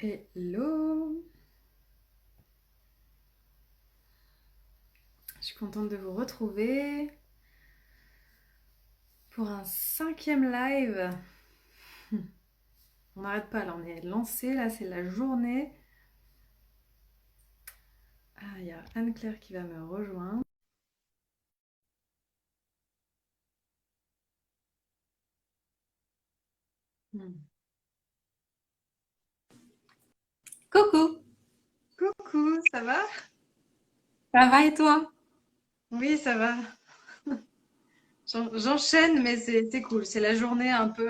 Hello! Je suis contente de vous retrouver pour un cinquième live. On n'arrête pas là, on est lancé, là c'est la journée. Ah, il y a Anne-Claire qui va me rejoindre. Hmm. Coucou, Coucou, ça va? ça va et toi? Oui, ça va. J'enchaîne, mais c'est cool. C'est la journée un peu.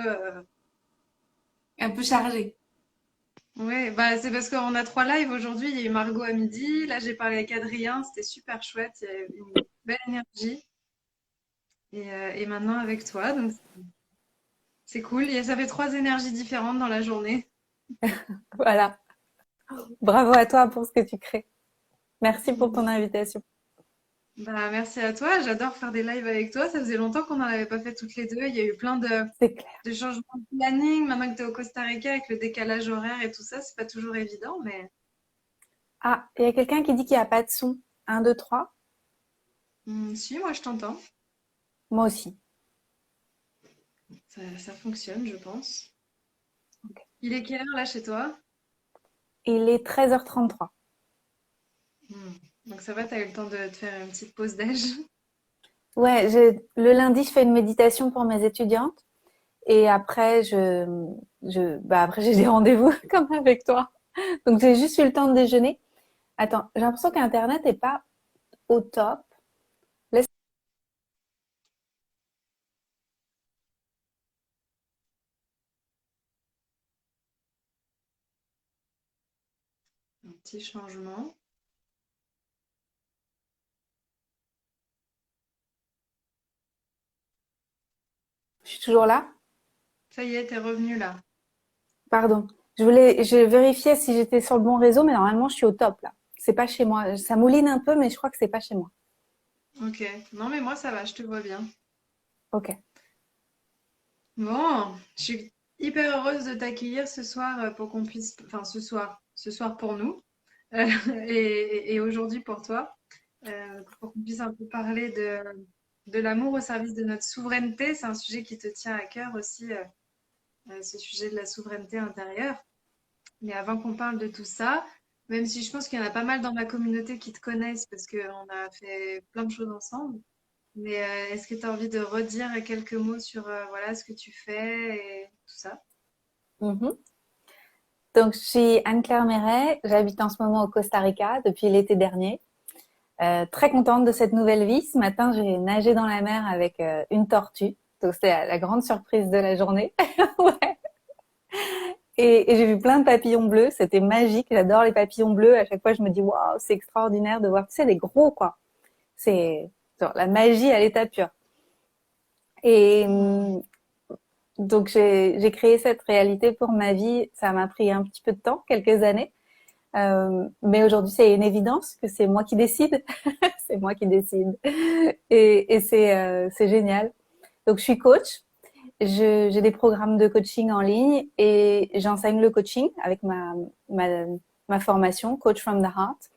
Un peu chargé. Ouais, bah c'est parce qu'on a trois lives aujourd'hui. Il y a eu Margot à midi. Là, j'ai parlé avec Adrien. C'était super chouette. Il y a eu une belle énergie. Et maintenant avec toi. Donc c'est cool. Ça fait trois énergies différentes dans la journée. Voilà. Bravo à toi pour ce que tu crées. Merci pour ton invitation. Bah, merci à toi. J'adore faire des lives avec toi. Ça faisait longtemps qu'on n'en avait pas fait toutes les deux. Il y a eu plein C'est clair. de changements de planning. Maintenant que tu es au Costa Rica avec le décalage horaire et tout ça, c'est pas toujours évident, mais Ah, il y a quelqu'un qui dit qu'il n'y a pas de son. Un, 2, 3. si, moi je t'entends. Moi aussi. Ça fonctionne, je pense. Ok. Il est quelle heure là chez toi? Il est 13h33. Hmm. Donc ça va, tu as eu le temps de te faire une petite pause déj. Ouais, le lundi, je fais une méditation pour mes étudiantes. Et après, après, j'ai des rendez-vous comme avec toi. Donc, j'ai juste eu le temps de déjeuner. Attends, j'ai l'impression qu'Internet n'est pas au top. Laisse. Un petit changement. Je suis toujours là. Ça y est, t'es revenu là. Pardon. Je vérifiais si j'étais sur le bon réseau, mais normalement, je suis au top, là. C'est pas chez moi. Ça mouline un peu, mais je crois que c'est pas chez moi. Ok. Non, mais moi ça va, je te vois bien. Ok. Bon, je suis hyper heureuse de t'accueillir ce soir pour qu'on puisse, enfin ce soir pour nous et aujourd'hui pour toi, pour qu'on puisse un peu parler de l'amour au service de notre souveraineté. C'est un sujet qui te tient à cœur aussi, ce sujet de la souveraineté intérieure. Mais avant qu'on parle de tout ça, même si je pense qu'il y en a pas mal dans ma communauté qui te connaissent parce qu'on a fait plein de choses ensemble, mais est-ce que tu as envie de redire quelques mots sur voilà, ce que tu fais et tout ça? Mhm. Donc, je suis Anne-Claire Méret. J'habite en ce moment au Costa Rica depuis l'été dernier. Très contente de cette nouvelle vie. Ce matin, j'ai nagé dans la mer avec une tortue. Donc, c'était la grande surprise de la journée. Ouais. Et j'ai vu plein de papillons bleus. C'était magique. J'adore les papillons bleus. À chaque fois, je me dis, waouh, c'est extraordinaire de voir, tu sais, des gros, quoi. C'est genre la magie à l'état pur. Et Hmm. donc j'ai créé cette réalité pour ma vie. Ça m'a pris un petit peu de temps, quelques années, mais aujourd'hui c'est une évidence que c'est moi qui décide. C'est moi qui décide, et c'est génial. Donc je suis coach. J'ai des programmes de coaching en ligne et j'enseigne le coaching avec ma, ma formation Coach from the Heart.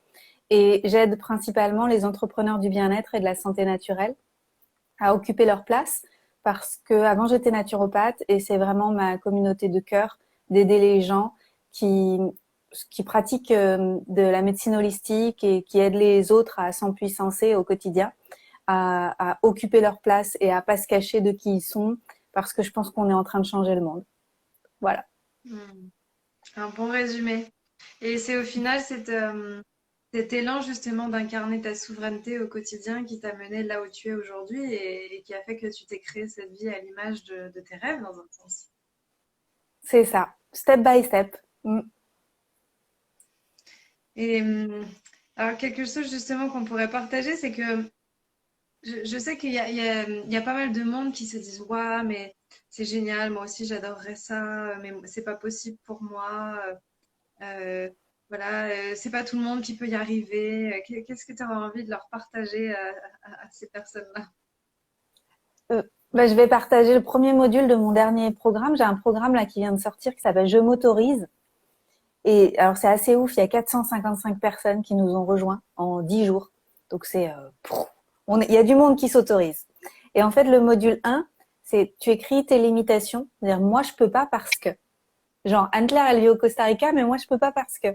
Et j'aide principalement les entrepreneurs du bien-être et de la santé naturelle à occuper leur place parce que avant j'étais naturopathe et c'est vraiment ma communauté de cœur d'aider les gens qui qui pratiquent de la médecine holistique et qui aident les autres à s'empuissancer au quotidien, à occuper leur place et à pas se cacher de qui ils sont parce que je pense qu'on est en train de changer le monde. Voilà. Hmm. Un bon résumé. Et c'est au final cet élan justement d'incarner ta souveraineté au quotidien qui t'a mené là où tu es aujourd'hui et qui a fait que tu t'es créé cette vie à l'image de tes rêves dans un sens. C'est ça. Step by step. Mm. Et alors quelque chose justement qu'on pourrait partager, c'est que je sais qu'il y a pas mal de monde qui se disent, Ouah, mais c'est génial, moi aussi j'adorerais ça, mais c'est pas possible pour moi. Euh, voilà, c'est pas tout le monde qui peut y arriver. Qu'est-ce que tu auras envie de leur partager à ces personnes-là? Euh, je vais partager le premier module de mon dernier programme. J'ai un programme là qui vient de sortir qui s'appelle Je m'autorise. Et alors, c'est assez ouf. Il y a 455 personnes qui nous ont rejoints en 10 jours. Donc, il y a du monde qui s'autorise. Et en fait, le module 1, c'est tu écris tes limitations. C'est-à-dire, moi, je peux pas parce que. Genre, Anne-Claire, elle vit au Costa Rica, mais moi, je peux pas parce que.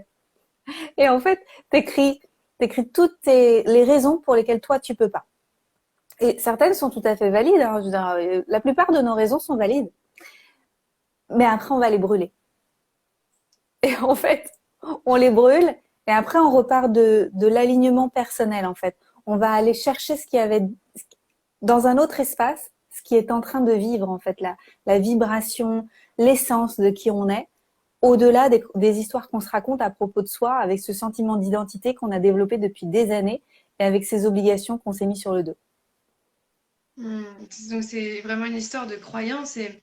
Et en fait, t'écris toutes les raisons pour lesquelles toi, tu peux pas. Et certaines sont tout à fait valides. Hein. Je veux dire, la plupart de nos raisons sont valides. Mais après, on va les brûler. Et en fait, on les brûle et après, on repart de l'alignement personnel, en fait. On va aller chercher ce qu'il y avait dans un autre espace, ce qui est en train de vivre, en fait, la vibration, l'essence de qui on est, au-delà des histoires qu'on se raconte à propos de soi, avec ce sentiment d'identité qu'on a développé depuis des années et avec ces obligations qu'on s'est mis sur le dos. Hmm. Donc c'est vraiment une histoire de croyance et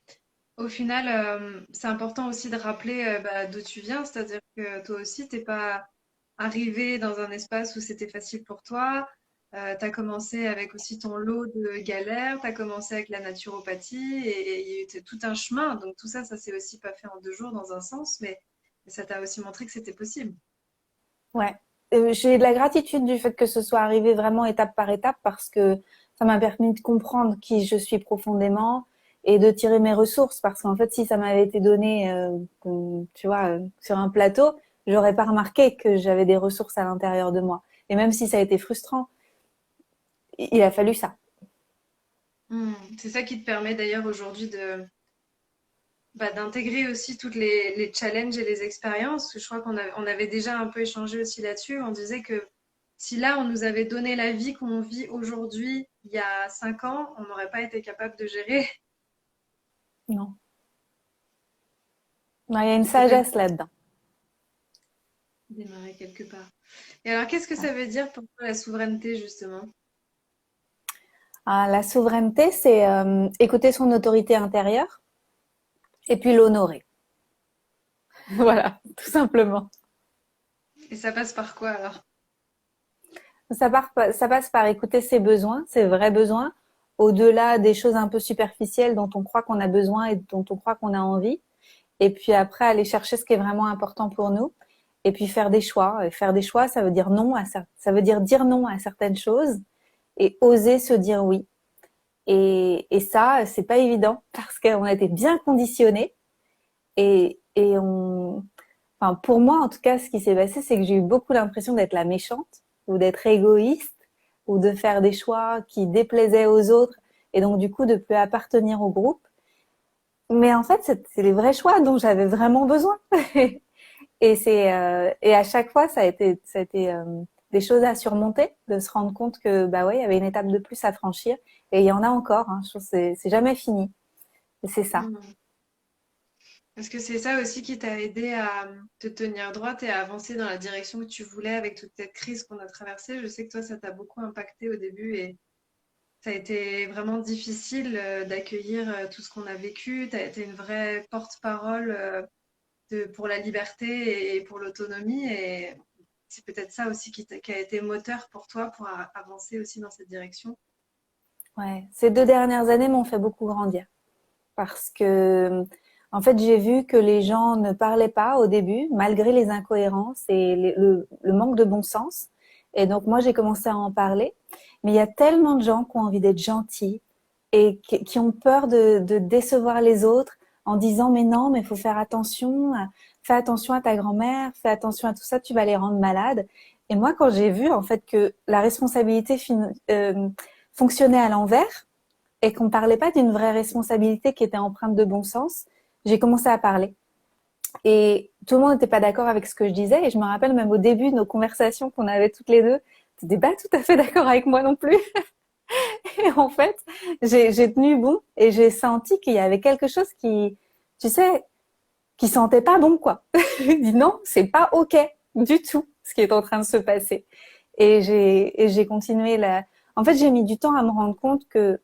au final, c'est important aussi de rappeler d'où tu viens, c'est-à-dire que toi aussi, t'es pas arrivé dans un espace où c'était facile pour toi. Tu as commencé avec aussi ton lot de galères, tu as commencé avec la naturopathie et il y a eu tout un chemin. Donc tout ça, ça s'est aussi pas fait en 2 jours dans un sens, mais ça t'a aussi montré que c'était possible. Ouais. J'ai de la gratitude du fait que ce soit arrivé vraiment étape par étape parce que ça m'a permis de comprendre qui je suis profondément et de tirer mes ressources parce qu'en fait, si ça m'avait été donné, tu vois, sur un plateau, j'aurais pas remarqué que j'avais des ressources à l'intérieur de moi. Et même si ça a été frustrant, il a fallu ça. Hmm. C'est ça qui te permet d'ailleurs aujourd'hui de d'intégrer aussi toutes les challenges et les expériences. Je crois on avait déjà un peu échangé aussi là-dessus. On disait que si là, on nous avait donné la vie qu'on vit aujourd'hui, il y a 5 ans, on n'aurait pas été capable de gérer. Non. Non, il y a une Il faut peut-être sagesse là-dedans. démarrer quelque part. Et alors, qu'est-ce que ça veut dire pour toi la souveraineté, justement? Ah, la souveraineté, c'est écouter son autorité intérieure et puis l'honorer. Voilà, tout simplement. Et ça passe par quoi alors? Ça passe par écouter ses besoins, ses vrais besoins, au-delà des choses un peu superficielles dont on croit qu'on a besoin et dont on croit qu'on a envie. Et puis après, aller chercher ce qui est vraiment important pour nous. Et puis faire des choix. Et faire des choix, ça veut dire non à ça. Ça veut dire non à certaines choses et oser se dire oui. Et ça, c'est pas évident parce qu'on a été bien conditionnés enfin, pour moi, en tout cas, ce qui s'est passé, c'est que j'ai eu beaucoup l'impression d'être la méchante ou d'être égoïste ou de faire des choix qui déplaisaient aux autres et donc du coup de plus appartenir au groupe. Mais en fait, c'est les vrais choix dont j'avais vraiment besoin. Et à chaque fois, ça a été des choses à surmonter, de se rendre compte que bah ouais, il y avait une étape de plus à franchir et il y en a encore. Hein, je trouve que c'est jamais fini. Et c'est ça. Hmm. Est-ce que c'est ça aussi qui t'a aidé à te tenir droite et à avancer dans la direction que tu voulais avec toute cette crise qu'on a traversée? Je sais que toi, ça t'a beaucoup impacté au début et ça a été vraiment difficile d'accueillir tout ce qu'on a vécu. Tu as été une vraie porte-parole pour la liberté et pour l'autonomie. Et c'est peut-être ça aussi qui a été moteur pour toi pour avancer aussi dans cette direction. Ouais, ces 2 dernières années m'ont fait beaucoup grandir parce que en fait j'ai vu que les gens ne parlaient pas au début malgré les incohérences et le manque de bon sens. Et donc moi j'ai commencé à en parler. Mais il y a tellement de gens qui ont envie d'être gentils et qui ont peur de décevoir les autres en disant mais non, mais il faut faire attention, fais attention à ta grand-mère, fais attention à tout ça, tu vas les rendre malades. Et moi quand j'ai vu en fait que la responsabilité fonctionnait à l'envers et qu'on ne parlait pas d'une vraie responsabilité qui était empreinte de bon sens, j'ai commencé à parler. Et tout le monde n'était pas d'accord avec ce que je disais. Et je me rappelle même au début de nos conversations qu'on avait toutes les deux, tu n'étais pas tout à fait d'accord avec moi non plus. Et en fait, j'ai tenu bon et j'ai senti qu'il y avait quelque chose qui, tu sais, qui sentait pas bon, quoi. J'ai dit non, c'est pas OK du tout ce qui est en train de se passer. Et j'ai continué là. En fait, j'ai mis du temps à me rendre compte que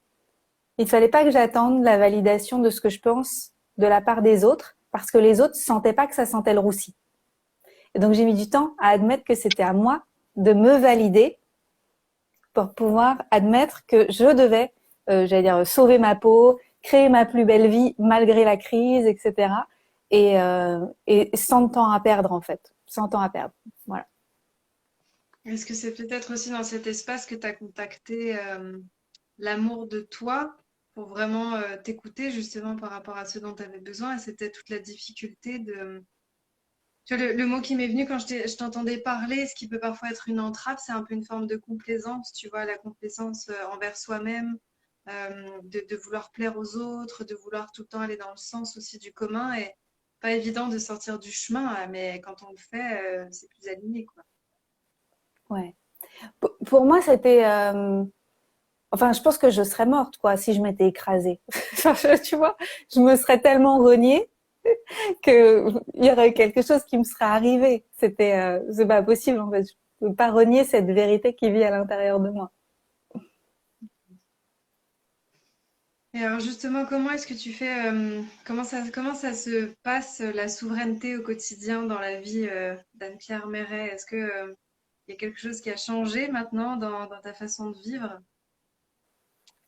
il fallait pas que j'attende la validation de ce que je pense de la part des autres parce que les autres sentaient pas que ça sentait le roussi. Et donc j'ai mis du temps à admettre que c'était à moi de me valider pour pouvoir admettre que je devais, j'allais dire, sauver ma peau, créer ma plus belle vie malgré la crise, etc. et sans temps à perdre en fait, sans temps à perdre. Voilà. Est-ce que c'est peut-être aussi dans cet espace que tu as contacté l'amour de toi pour vraiment t'écouter justement par rapport à ce dont tu avais besoin et c'était toute la difficulté de... Tu vois, le mot qui m'est venu quand je t'entendais parler, ce qui peut parfois être une entrave, c'est un peu une forme de complaisance, tu vois, la complaisance envers soi-même, de vouloir plaire aux autres, de vouloir tout le temps aller dans le sens aussi du commun et pas évident de sortir du chemin, mais quand on le fait, c'est plus aligné, quoi. Ouais. Pour moi, c'était enfin, je pense que je serais morte, quoi, si je m'étais écrasée. Tu vois, je me serais tellement reniée que il y aurait quelque chose qui me serait arrivé. C'est pas possible, en fait. Je peux pas renier cette vérité qui vit à l'intérieur de moi. Et alors justement, comment est-ce que tu fais, comment ça se passe la souveraineté au quotidien dans la vie d'Anne-Claire Méret? Est-ce que, il y a quelque chose qui a changé maintenant dans ta façon de vivre?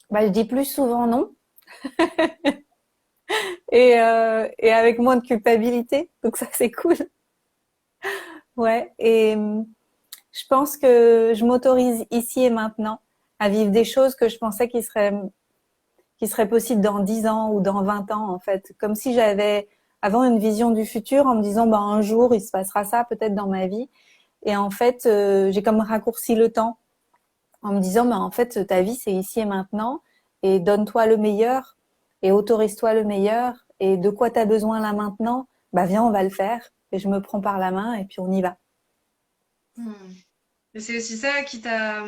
Bah, je dis plus souvent non et avec moins de culpabilité. Donc ça, c'est cool. Ouais. Et je pense que je m'autorise ici et maintenant à vivre des choses que je pensais qui serait possible dans 10 ans ou dans 20 ans, en fait. Comme si j'avais avant une vision du futur en me disant, bah, un jour, il se passera ça peut-être dans ma vie. Et en fait, j'ai comme raccourci le temps en me disant, bah, en fait, ta vie, c'est ici et maintenant. Et donne-toi le meilleur et autorise-toi le meilleur. Et de quoi tu as besoin là maintenant? Bah, viens, on va le faire. Et je me prends par la main et puis on y va. Hmm. Et c'est aussi ça qui t'a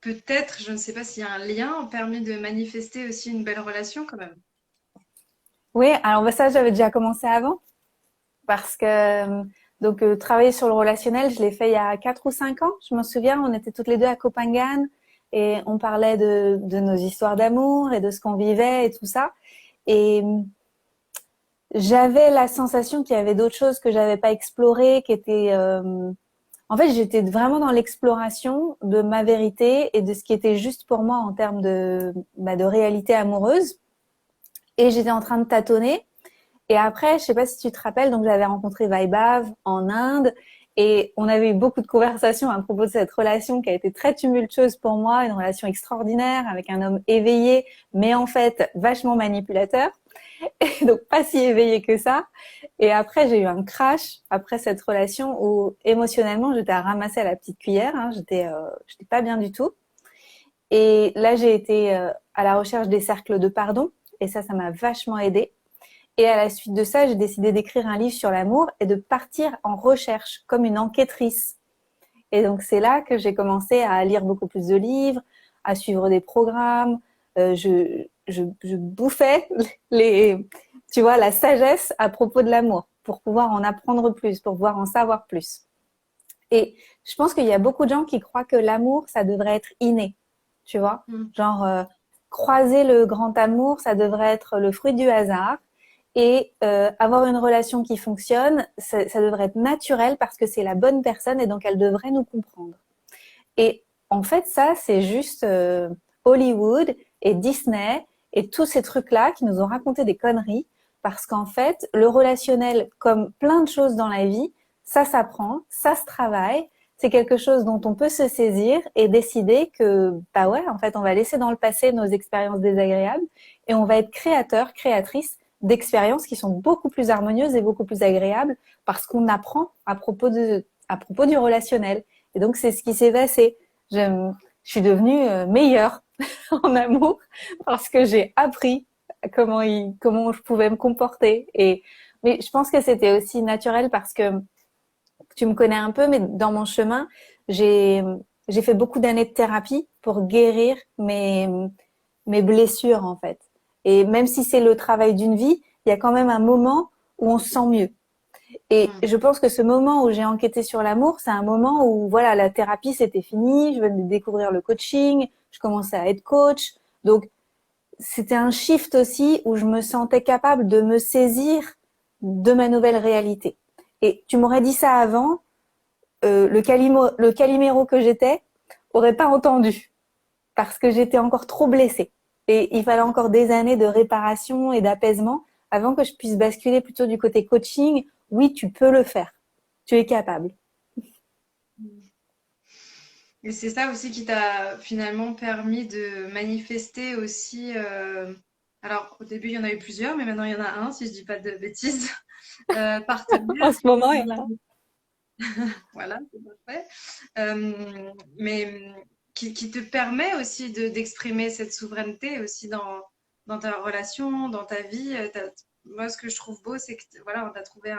peut-être, je ne sais pas s'il y a un lien, permis de manifester aussi une belle relation quand même. Oui, alors bah, ça, j'avais déjà commencé avant. Parce que travailler sur le relationnel, je l'ai fait il y a 4 ou 5 ans. Je me souviens, on était toutes les deux à Copenhague et on parlait de nos histoires d'amour et de ce qu'on vivait et tout ça. Et j'avais la sensation qu'il y avait d'autres choses que j'avais pas explorées, qui étaient en fait, j'étais vraiment dans l'exploration de ma vérité et de ce qui était juste pour moi en termes de réalité amoureuse. Et j'étais en train de tâtonner. Et après, je sais pas si tu te rappelles, donc j'avais rencontré Vaibhav en Inde et on avait eu beaucoup de conversations à propos de cette relation qui a été très tumultueuse pour moi, une relation extraordinaire avec un homme éveillé, mais en fait vachement manipulateur, et donc pas si éveillé que ça. Et après, j'ai eu un crash après cette relation où émotionnellement j'étais à ramasser à la petite cuillère, hein, j'étais pas bien du tout. Et là, j'ai été à la recherche des cercles de pardon et ça m'a vachement aidée. Et à la suite de ça, j'ai décidé d'écrire un livre sur l'amour et de partir en recherche comme une enquêtrice. Et donc c'est là que j'ai commencé à lire beaucoup plus de livres, à suivre des programmes. Je bouffais tu vois, la sagesse à propos de l'amour pour pouvoir en apprendre plus, pour pouvoir en savoir plus. Et je pense qu'il y a beaucoup de gens qui croient que l'amour, ça devrait être inné, tu vois, Hmm. genre croiser le grand amour, ça devrait être le fruit du hasard. Et avoir une relation qui fonctionne, ça devrait être naturel parce que c'est la bonne personne et donc elle devrait nous comprendre. Et en fait, ça, c'est juste Hollywood et Disney et tous ces trucs-là qui nous ont raconté des conneries parce qu'en fait, le relationnel, comme plein de choses dans la vie, ça s'apprend, ça se travaille. C'est quelque chose dont on peut se saisir et décider que, bah ouais, en fait, on va laisser dans le passé nos expériences désagréables et on va être créateur, créatrice d'expériences qui sont beaucoup plus harmonieuses et beaucoup plus agréables parce qu'on apprend à propos du relationnel. Et donc, c'est ce qui s'est passé. Je suis devenue meilleure en amour parce que j'ai appris comment je pouvais me comporter. Mais je pense que c'était aussi naturel parce que tu me connais un peu, mais dans mon chemin, j'ai, j'ai fait beaucoup d'années de thérapie pour guérir mes blessures, en fait. Et même si c'est le travail d'une vie, il y a quand même un moment où on se sent mieux. Et Hmm. je pense que ce moment où j'ai enquêté sur l'amour, c'est un moment où, voilà, la thérapie, c'était fini. Je venais de découvrir le coaching. Je commençais à être coach. Donc, c'était un shift aussi où je me sentais capable de me saisir de ma nouvelle réalité. Et tu m'aurais dit ça avant, le Calimero que j'étais aurait pas entendu parce que j'étais encore trop blessée. Et il fallait encore des années de réparation et d'apaisement avant que je puisse basculer plutôt du côté coaching. Oui, tu peux le faire. Tu es capable. Et c'est ça aussi qui t'a finalement permis de manifester aussi. Alors, au début, il y en a eu plusieurs, mais maintenant, il y en a un, si je dis pas de bêtises, En partenaire. ce moment, il y en a. Voilà, c'est parfait. Mais qui te permet aussi d'exprimer cette souveraineté aussi dans ta relation, dans ta vie. Moi, ce que je trouve beau, c'est que voilà, on a trouvé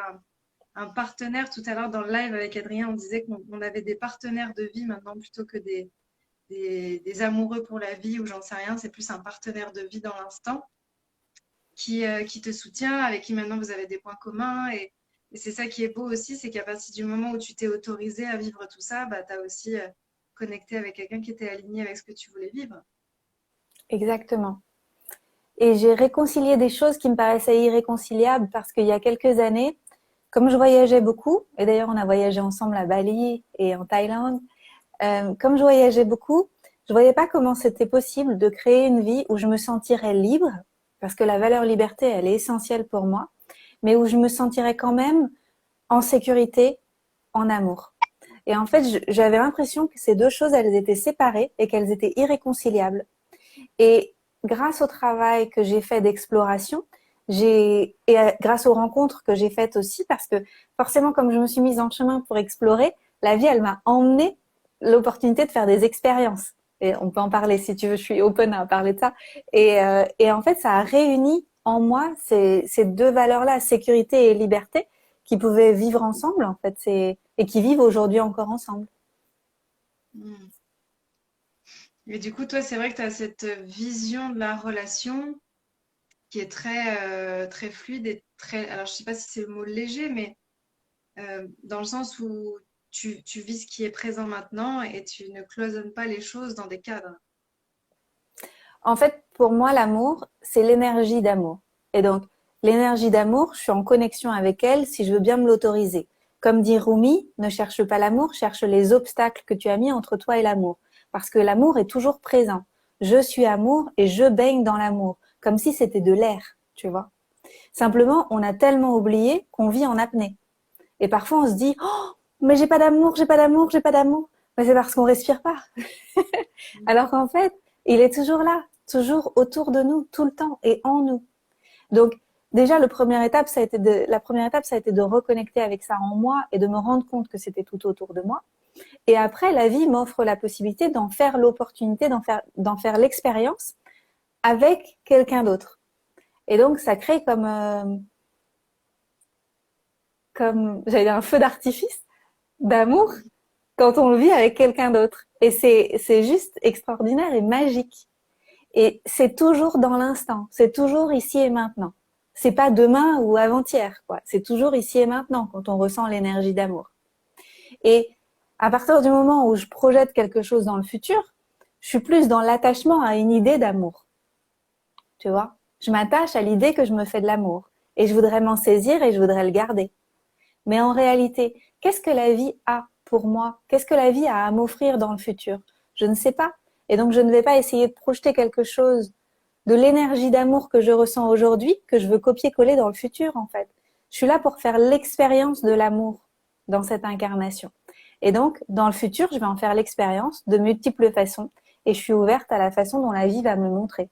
un partenaire tout à l'heure dans le live avec Adrien. On disait qu'on avait des partenaires de vie maintenant plutôt que des amoureux pour la vie ou j'en sais rien. C'est plus un partenaire de vie dans l'instant qui te soutient, avec qui maintenant vous avez des points communs. Et c'est ça qui est beau aussi, c'est qu'à partir du moment où tu t'es autorisé à vivre tout ça, bah, tu as aussi connecté avec quelqu'un qui était aligné avec ce que tu voulais vivre. Exactement. Et j'ai réconcilié des choses qui me paraissaient irréconciliables parce qu'il y a quelques années, comme je voyageais beaucoup, et d'ailleurs on a voyagé ensemble à Bali et en Thaïlande, comme je voyageais beaucoup, je voyais pas comment c'était possible de créer une vie où je me sentirais libre, parce que la valeur liberté, elle est essentielle pour moi, mais où je me sentirais quand même en sécurité, en amour. Et en fait, j'avais l'impression que ces deux choses, elles étaient séparées et qu'elles étaient irréconciliables. Et grâce au travail que j'ai fait d'exploration, grâce aux rencontres que j'ai faites aussi, parce que forcément, comme je me suis mise en chemin pour explorer, la vie, elle m'a emmené l'opportunité de faire des expériences. Et on peut en parler si tu veux, je suis open à parler de ça. Et en fait, ça a réuni en moi ces deux valeurs-là, sécurité et liberté, qui pouvaient vivre ensemble, en fait, et qui vivent aujourd'hui encore ensemble. Mm. Et du coup, toi, c'est vrai que tu as cette vision de la relation qui est très fluide et très. Alors, je sais pas si c'est le mot léger, mais dans le sens où tu vis ce qui est présent maintenant et tu ne cloisonnes pas les choses dans des cadres. En fait, pour moi, l'amour, c'est l'énergie d'amour. Et donc, l'énergie d'amour, je suis en connexion avec elle si je veux bien me l'autoriser. Comme dit Rumi, ne cherche pas l'amour, cherche les obstacles que tu as mis entre toi et l'amour. Parce que l'amour est toujours présent. Je suis amour et je baigne dans l'amour. Comme si c'était de l'air, tu vois. Simplement, on a tellement oublié qu'on vit en apnée. Et parfois, on se dit, oh, mais j'ai pas d'amour, j'ai pas d'amour, j'ai pas d'amour. Mais c'est parce qu'on respire pas. Alors qu'en fait, il est toujours là, toujours autour de nous, tout le temps et en nous. Donc, déjà, la première étape, ça a été de reconnecter avec ça en moi et de me rendre compte que c'était tout autour de moi. Et après, la vie m'offre la possibilité d'en faire l'opportunité, d'en faire l'expérience avec quelqu'un d'autre. Et donc, ça crée comme, j'allais dire un feu d'artifice d'amour quand on le vit avec quelqu'un d'autre. Et c'est juste extraordinaire et magique. Et c'est toujours dans l'instant, c'est toujours ici et maintenant. C'est pas demain ou avant-hier, quoi. C'est toujours ici et maintenant quand on ressent l'énergie d'amour. Et à partir du moment où je projette quelque chose dans le futur, je suis plus dans l'attachement à une idée d'amour. Tu vois? Je m'attache à l'idée que je me fais de l'amour. Et je voudrais m'en saisir et je voudrais le garder. Mais en réalité, qu'est-ce que la vie a pour moi? Qu'est-ce que la vie a à m'offrir dans le futur? Je ne sais pas. Et donc, je ne vais pas essayer de projeter quelque chose de l'énergie d'amour que je ressens aujourd'hui, que je veux copier-coller dans le futur, en fait. Je suis là pour faire l'expérience de l'amour dans cette incarnation. Et donc, dans le futur, je vais en faire l'expérience de multiples façons et je suis ouverte à la façon dont la vie va me montrer.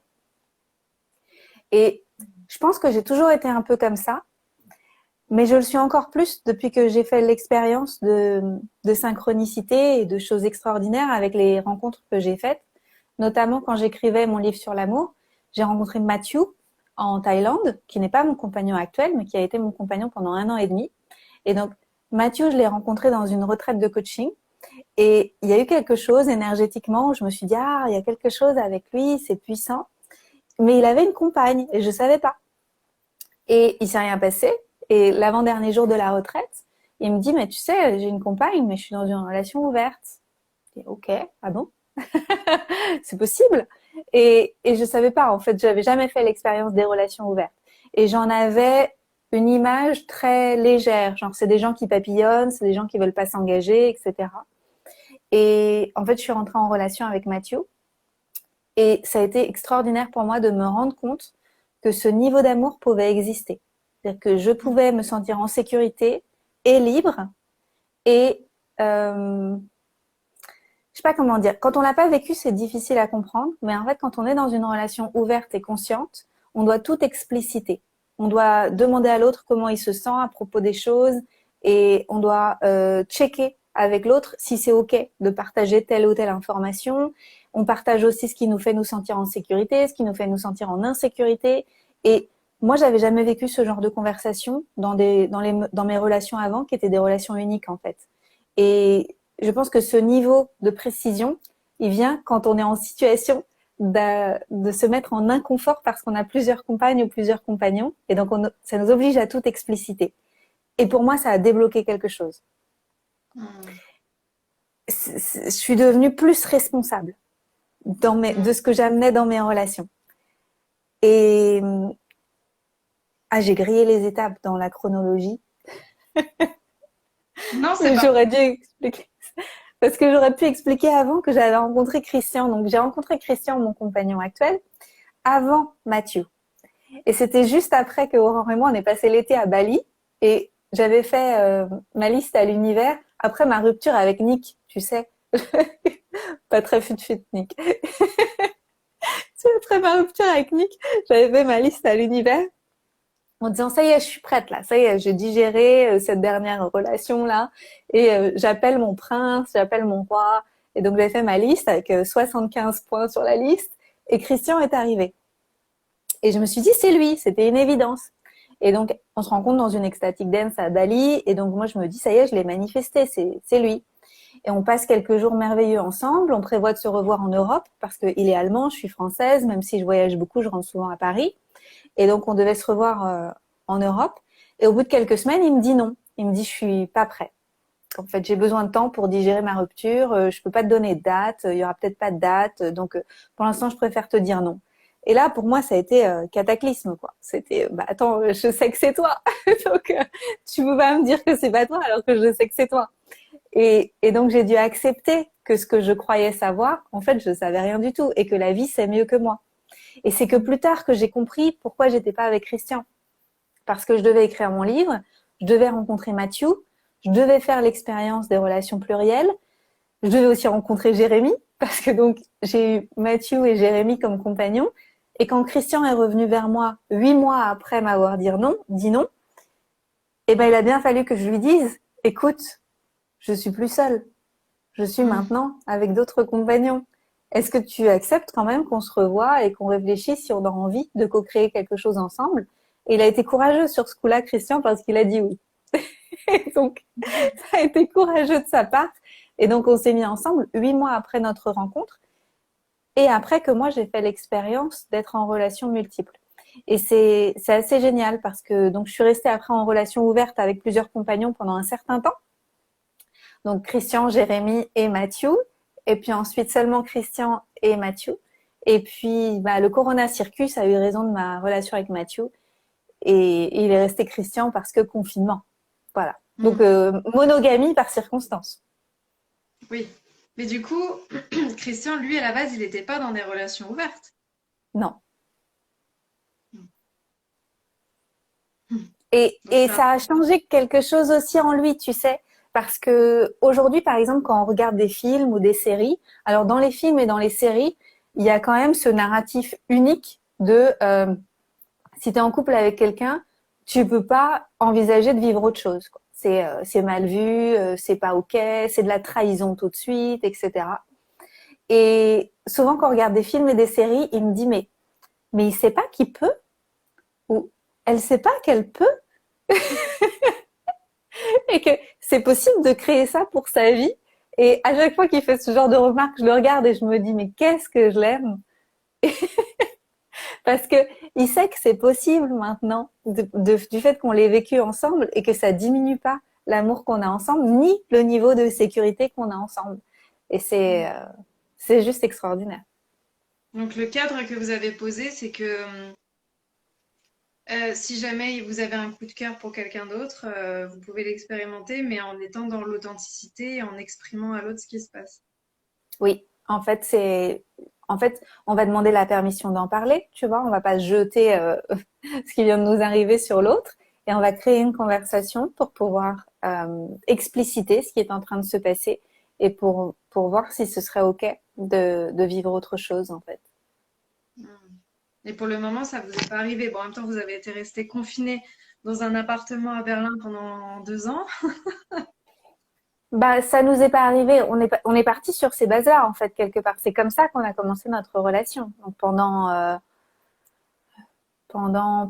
Et je pense que j'ai toujours été un peu comme ça, mais je le suis encore plus depuis que j'ai fait l'expérience de synchronicité et de choses extraordinaires avec les rencontres que j'ai faites, notamment quand j'écrivais mon livre sur l'amour. J'ai rencontré Matthew en Thaïlande, qui n'est pas mon compagnon actuel, mais qui a été mon compagnon pendant 1 an et demi. Et donc, Matthew, je l'ai rencontré dans une retraite de coaching. Et il y a eu quelque chose énergétiquement où je me suis dit, ah, il y a quelque chose avec lui, c'est puissant. Mais il avait une compagne et je savais pas. Et il s'est rien passé. Et l'avant-dernier jour de la retraite, il me dit, mais tu sais, j'ai une compagne, mais je suis dans une relation ouverte. Je dis, ok, ah bon? C'est possible. Et je savais pas, en fait, j'avais jamais fait l'expérience des relations ouvertes. Et j'en avais une image très légère, genre c'est des gens qui papillonnent, c'est des gens qui veulent pas s'engager, etc. Et en fait, je suis rentrée en relation avec Mathieu. Et ça a été extraordinaire pour moi de me rendre compte que ce niveau d'amour pouvait exister. C'est-à-dire que je pouvais me sentir en sécurité et libre et je sais pas comment dire. Quand on l'a pas vécu, c'est difficile à comprendre. Mais en fait, quand on est dans une relation ouverte et consciente, on doit tout expliciter. On doit demander à l'autre comment il se sent à propos des choses et on doit checker avec l'autre si c'est OK de partager telle ou telle information. On partage aussi ce qui nous fait nous sentir en sécurité, ce qui nous fait nous sentir en insécurité. Et moi, j'avais jamais vécu ce genre de conversation dans mes relations avant, qui étaient des relations uniques en fait. Et je pense que ce niveau de précision, il vient quand on est en situation de se mettre en inconfort parce qu'on a plusieurs compagnes ou plusieurs compagnons. Et donc, ça nous oblige à tout expliciter. Et pour moi, ça a débloqué quelque chose. Je suis devenue plus responsable de ce que j'amenais dans mes relations. Et j'ai grillé les étapes dans la chronologie. Non, c'est pas. J'aurais dû expliquer. Parce que j'aurais pu expliquer avant que j'avais rencontré Christian. Donc, j'ai rencontré Christian, mon compagnon actuel, avant Mathieu. Et c'était juste après que Aurore et moi, on est passé l'été à Bali. Et j'avais fait ma liste à l'univers après ma rupture avec Nick, tu sais. Pas très fut-fut, Nick. Après ma rupture avec Nick, j'avais fait ma liste à l'univers en disant ça y est, je suis prête là, ça y est, j'ai digéré cette dernière relation là et j'appelle mon prince, j'appelle mon roi. Et donc j'ai fait ma liste avec 75 points sur la liste et Christian est arrivé. Et je me suis dit c'est lui, c'était une évidence. Et donc on se rencontre dans une ecstatic dance à Bali et donc moi je me dis ça y est, je l'ai manifesté, c'est lui. Et on passe quelques jours merveilleux ensemble, on prévoit de se revoir en Europe parce qu'il est allemand, je suis française, même si je voyage beaucoup, je rentre souvent à Paris. Et donc, on devait se revoir en Europe. Et au bout de quelques semaines, il me dit non. Il me dit, je suis pas prêt. En fait, j'ai besoin de temps pour digérer ma rupture. Je peux pas te donner de date. Il y aura peut-être pas de date. Donc, pour l'instant, je préfère te dire non. Et là, pour moi, ça a été cataclysme, quoi. C'était, bah attends, je sais que c'est toi. Donc, tu peux pas me dire que c'est pas toi alors que je sais que c'est toi. Et donc, j'ai dû accepter que ce que je croyais savoir, en fait, je savais rien du tout et que la vie, c'est mieux que moi. Et c'est que plus tard que j'ai compris pourquoi j'étais pas avec Christian. Parce que je devais écrire mon livre, je devais rencontrer Mathieu, je devais faire l'expérience des relations plurielles, je devais aussi rencontrer Jérémy, parce que donc j'ai eu Mathieu et Jérémy comme compagnons. Et quand Christian est revenu vers moi 8 mois après m'avoir dit non, eh ben il a bien fallu que je lui dise, écoute, je suis plus seule. Je suis maintenant avec d'autres compagnons. Est-ce que tu acceptes quand même qu'on se revoie et qu'on réfléchisse si on a envie de co-créer quelque chose ensemble? Et il a été courageux sur ce coup-là, Christian, parce qu'il a dit oui. Et donc, ça a été courageux de sa part. Et donc, on s'est mis ensemble 8 mois après notre rencontre et après que moi, j'ai fait l'expérience d'être en relation multiple. Et c'est assez génial parce que donc je suis restée après en relation ouverte avec plusieurs compagnons pendant un certain temps. Donc Christian, Jérémy et Mathieu. Et puis ensuite seulement Christian et Mathieu. Et puis le Corona Circus a eu raison de ma relation avec Mathieu. Et il est resté Christian parce que confinement. Voilà. Donc monogamie par circonstance. Oui. Mais du coup, Christian, lui, à la base, il n'était pas dans des relations ouvertes. Non. Et Donc, ça a changé quelque chose aussi en lui, tu sais. Parce que aujourd'hui, par exemple, quand on regarde des films ou des séries, alors dans les films et dans les séries, il y a quand même ce narratif unique de si tu es en couple avec quelqu'un, tu peux pas envisager de vivre autre chose, quoi. C'est mal vu, c'est pas ok, c'est de la trahison tout de suite, etc. Et souvent quand on regarde des films et des séries, il me dit mais il sait pas qu'il peut ou elle sait pas qu'elle peut et que c'est possible de créer ça pour sa vie. Et à chaque fois qu'il fait ce genre de remarques, je le regarde et je me dis mais qu'est-ce que je l'aime parce que il sait que c'est possible maintenant du fait qu'on l'ait vécu ensemble et que ça diminue pas l'amour qu'on a ensemble ni le niveau de sécurité qu'on a ensemble. Et c'est juste extraordinaire. donc, le cadre que vous avez posé, c'est que si jamais vous avez un coup de cœur pour quelqu'un d'autre, vous pouvez l'expérimenter, mais en étant dans l'authenticité et en exprimant à l'autre ce qui se passe. Oui, en fait, en fait, on va demander la permission d'en parler, tu vois, on va pas jeter ce qui vient de nous arriver sur l'autre et on va créer une conversation pour pouvoir expliciter ce qui est en train de se passer et pour voir si ce serait OK de vivre autre chose, en fait. Hmm. Et pour le moment, ça vous est pas arrivé. Bon, en même temps, vous avez été resté confiné dans un appartement à Berlin pendant 2 ans. Bah, ça nous est pas arrivé. On est parti sur ces bases-là, en fait, quelque part. C'est comme ça qu'on a commencé notre relation. Donc, pendant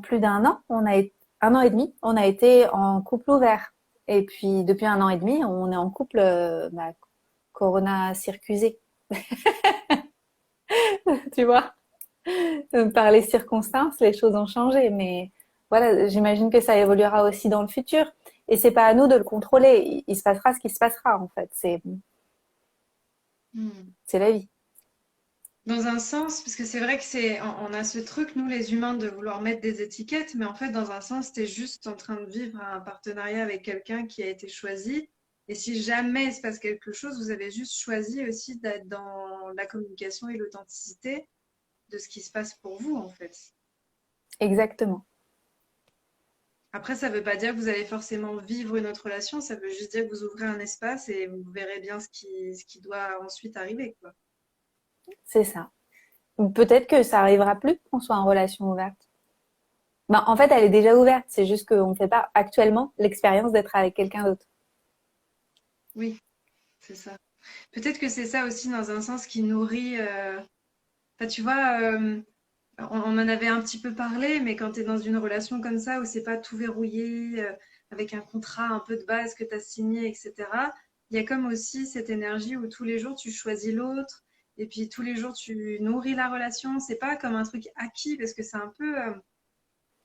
plus d'un an, 1 an et demi, on a été en couple ouvert. Et puis, depuis 1 an et demi, on est en couple, Corona circusé. Tu vois? Par les circonstances, les choses ont changé. Mais voilà, j'imagine que ça évoluera aussi dans le futur. Et c'est pas à nous de le contrôler. Il se passera ce qui se passera, en fait. Hmm. C'est la vie. Dans un sens, parce que c'est vrai que on a ce truc, nous les humains, de vouloir mettre des étiquettes, mais en fait, dans un sens, tu es juste en train de vivre un partenariat avec quelqu'un qui a été choisi. Et si jamais il se passe quelque chose, vous avez juste choisi aussi d'être dans la communication et l'authenticité de ce qui se passe pour vous, en fait. Exactement. Après, ça ne veut pas dire que vous allez forcément vivre une autre relation, ça veut juste dire que vous ouvrez un espace et vous verrez bien ce qui doit ensuite arriver, quoi. C'est ça. Peut-être que ça arrivera plus qu'on soit en relation ouverte. Ben, en fait, elle est déjà ouverte. C'est juste qu'on ne fait pas actuellement l'expérience d'être avec quelqu'un d'autre. Oui, c'est ça. Peut-être que c'est ça aussi dans un sens qui nourrit. Enfin, tu vois, on en avait un petit peu parlé, mais quand tu es dans une relation comme ça où c'est pas tout verrouillé, avec un contrat un peu de base que tu as signé, etc., il y a comme aussi cette énergie où tous les jours tu choisis l'autre et puis tous les jours tu nourris la relation. C'est pas comme un truc acquis parce que c'est un peu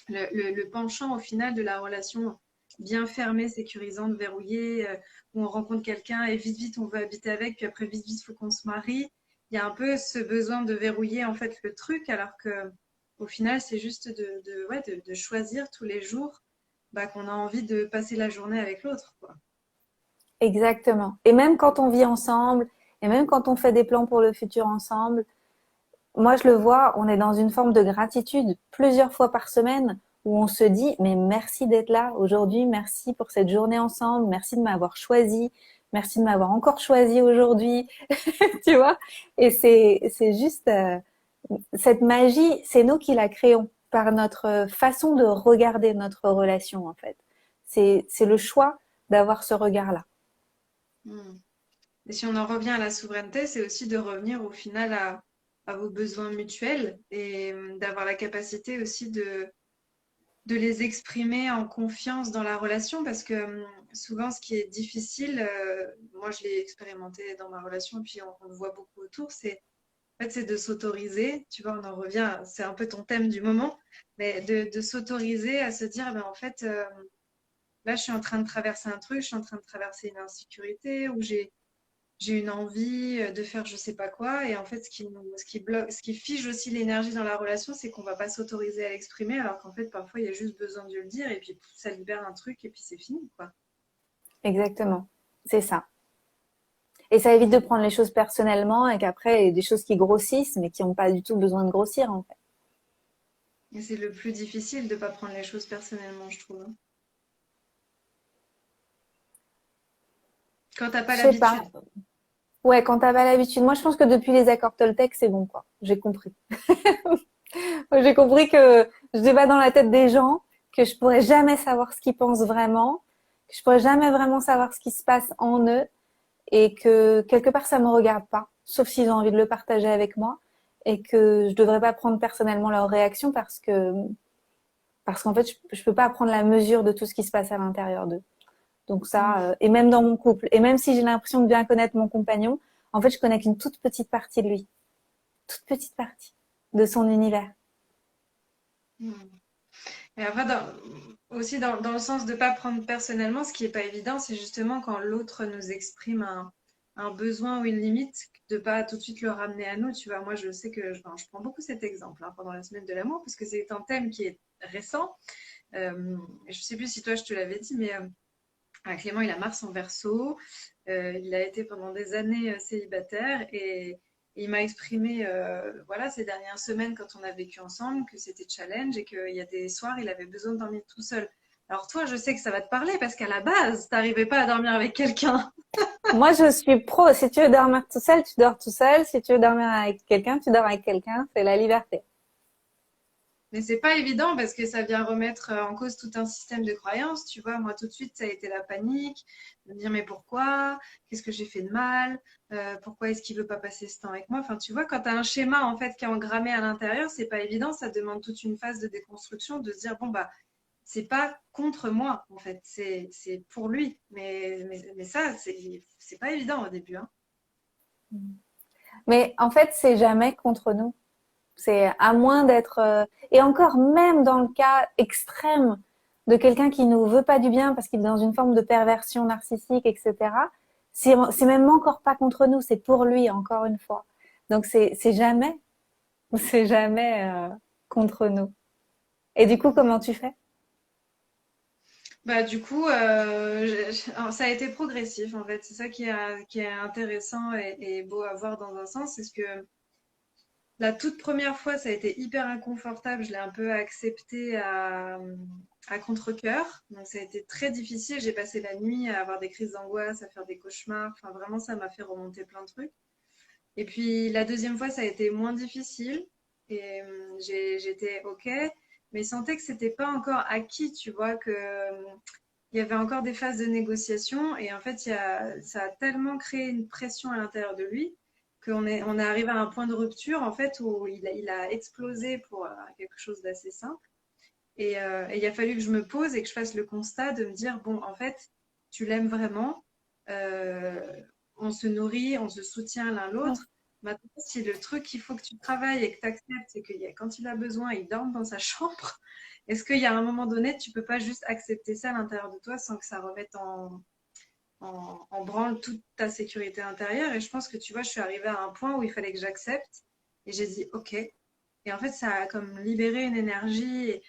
le penchant au final de la relation bien fermée, sécurisante, verrouillée, où on rencontre quelqu'un et vite vite on veut habiter avec, puis après vite vite il faut qu'on se marie. Il y a un peu ce besoin de verrouiller en fait le truc, alors que au final c'est juste ouais, de choisir tous les jours bah, qu'on a envie de passer la journée avec l'autre, quoi. Exactement. Et même quand on vit ensemble, et même quand on fait des plans pour le futur ensemble, moi je le vois, on est dans une forme de gratitude plusieurs fois par semaine où on se dit, mais merci d'être là aujourd'hui, merci pour cette journée ensemble, merci de m'avoir choisi, merci de m'avoir encore choisi aujourd'hui, tu vois. Et c'est juste cette magie, c'est nous qui la créons par notre façon de regarder notre relation en fait. C'est le choix d'avoir ce regard-là. Hmm. Et si on en revient à la souveraineté, c'est aussi de revenir au final à vos besoins mutuels et d'avoir la capacité aussi de les exprimer en confiance dans la relation parce que souvent ce qui est difficile, moi je l'ai expérimenté dans ma relation et puis on le voit beaucoup autour, c'est de s'autoriser, tu vois, on en revient, c'est un peu ton thème du moment, mais de s'autoriser à se dire, ben, en fait, là je suis en train de traverser un truc, je suis en train de traverser une insécurité ou j'ai une envie de faire je sais pas quoi. Et en fait, ce qui bloque, ce qui fige aussi l'énergie dans la relation, c'est qu'on va pas s'autoriser à l'exprimer, alors qu'en fait, parfois, il y a juste besoin de le dire et puis ça libère un truc et puis c'est fini, quoi. Exactement. C'est ça. Et ça évite de prendre les choses personnellement et qu'après, il y a des choses qui grossissent, mais qui n'ont pas du tout besoin de grossir, en fait. Et c'est le plus difficile de pas prendre les choses personnellement, je trouve, hein. Quand t'as pas Je sais pas. l'habitude. Ouais, quand t'as pas l'habitude. Moi, je pense que depuis les accords Toltec, c'est bon, quoi. J'ai compris. J'ai compris que je débat dans la tête des gens, que je pourrais jamais savoir ce qu'ils pensent vraiment, que je pourrais jamais vraiment savoir ce qui se passe en eux et que quelque part, ça me regarde pas, sauf s'ils ont envie de le partager avec moi et que je devrais pas prendre personnellement leur réaction parce qu'en fait, je peux pas prendre la mesure de tout ce qui se passe à l'intérieur d'eux. Donc ça, Mm. et même dans mon couple, et même si j'ai l'impression de bien connaître mon compagnon, en fait, je connais qu'une toute petite partie de lui, toute petite partie de son univers. Mm. Et après, aussi dans le sens de ne pas prendre personnellement, ce qui n'est pas évident, c'est justement quand l'autre nous exprime un besoin ou une limite, de pas tout de suite le ramener à nous. Tu vois, moi, je sais que enfin, je prends beaucoup cet exemple hein, pendant la semaine de l'amour, parce que c'est un thème qui est récent. Je ne sais plus si toi, je te l'avais dit, mais Clément, il a Mars en Verseau. Il a été pendant des années célibataire Et il m'a exprimé, voilà, ces dernières semaines quand on a vécu ensemble, que c'était challenge et qu'il y a des soirs, il avait besoin de dormir tout seul. Alors toi, je sais que ça va te parler parce qu'à la base, t'arrivais pas à dormir avec quelqu'un. Moi, je suis pro. Si tu veux dormir tout seul, tu dors tout seul. Si tu veux dormir avec quelqu'un, tu dors avec quelqu'un. C'est la liberté. Mais c'est pas évident parce que ça vient remettre en cause tout un système de croyances. Tu vois, moi tout de suite, ça a été la panique, de me dire mais pourquoi? Qu'est-ce que j'ai fait de mal? Pourquoi est-ce qu'il veut pas passer ce temps avec moi? Enfin, tu vois, quand tu as un schéma en fait qui est engrammé à l'intérieur, c'est pas évident. Ça demande toute une phase de déconstruction, de se dire bon bah c'est pas contre moi en fait, c'est pour lui. Mais ça, c'est pas évident au début, hein. Mais en fait, c'est jamais contre nous. C'est à moins d'être et encore même dans le cas extrême de quelqu'un qui nous veut pas du bien parce qu'il est dans une forme de perversion narcissique, etc. C'est même encore pas contre nous, c'est pour lui encore une fois. Donc c'est jamais contre nous. Et du coup, comment tu fais? Bah, du coup, alors, ça a été progressif en fait. C'est ça qui est intéressant et beau à voir dans un sens. C'est ce que la toute première fois, ça a été hyper inconfortable. Je l'ai un peu accepté à contre-cœur. Donc, ça a été très difficile. J'ai passé la nuit à avoir des crises d'angoisse, à faire des cauchemars. Enfin, vraiment, ça m'a fait remonter plein de trucs. Et puis, la deuxième fois, ça a été moins difficile. Et j'étais OK. Mais je sentais que c'était pas encore acquis, tu vois, que il y avait encore des phases de négociation et en fait, ça a tellement créé une pression à l'intérieur de lui on est arrivé à un point de rupture en fait où il a explosé pour quelque chose d'assez simple. Et il a fallu que je me pose et que je fasse le constat de me dire, bon, en fait, tu l'aimes vraiment, euh, on se nourrit, on se soutient l'un l'autre. Maintenant, si le truc qu'il faut que tu travailles et que tu acceptes, c'est quand il a besoin, il dorme dans sa chambre, est-ce qu'il y a un moment donné, tu peux pas juste accepter ça à l'intérieur de toi sans que ça remette en branle toute ta sécurité intérieure? Et je pense que tu vois, je suis arrivée à un point où il fallait que j'accepte et j'ai dit OK. Et en fait, ça a comme libéré une énergie, et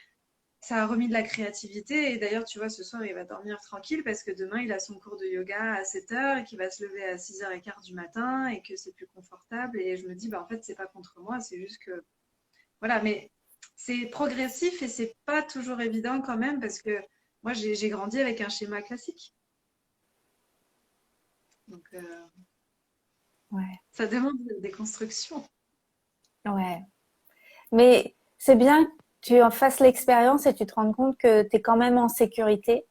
ça a remis de la créativité. Et d'ailleurs, tu vois, ce soir, il va dormir tranquille parce que demain, il a son cours de yoga à 7 heures et qu'il va se lever à 6h15 du matin et que c'est plus confortable. Et je me dis, bah, en fait, c'est pas contre moi, c'est juste que voilà, mais c'est progressif et c'est pas toujours évident quand même parce que moi j'ai grandi avec un schéma classique. Donc Ouais, ça demande des constructions. ouais. Mais c'est bien que tu en fasses l'expérience et tu te rendes compte que tu es quand même en sécurité.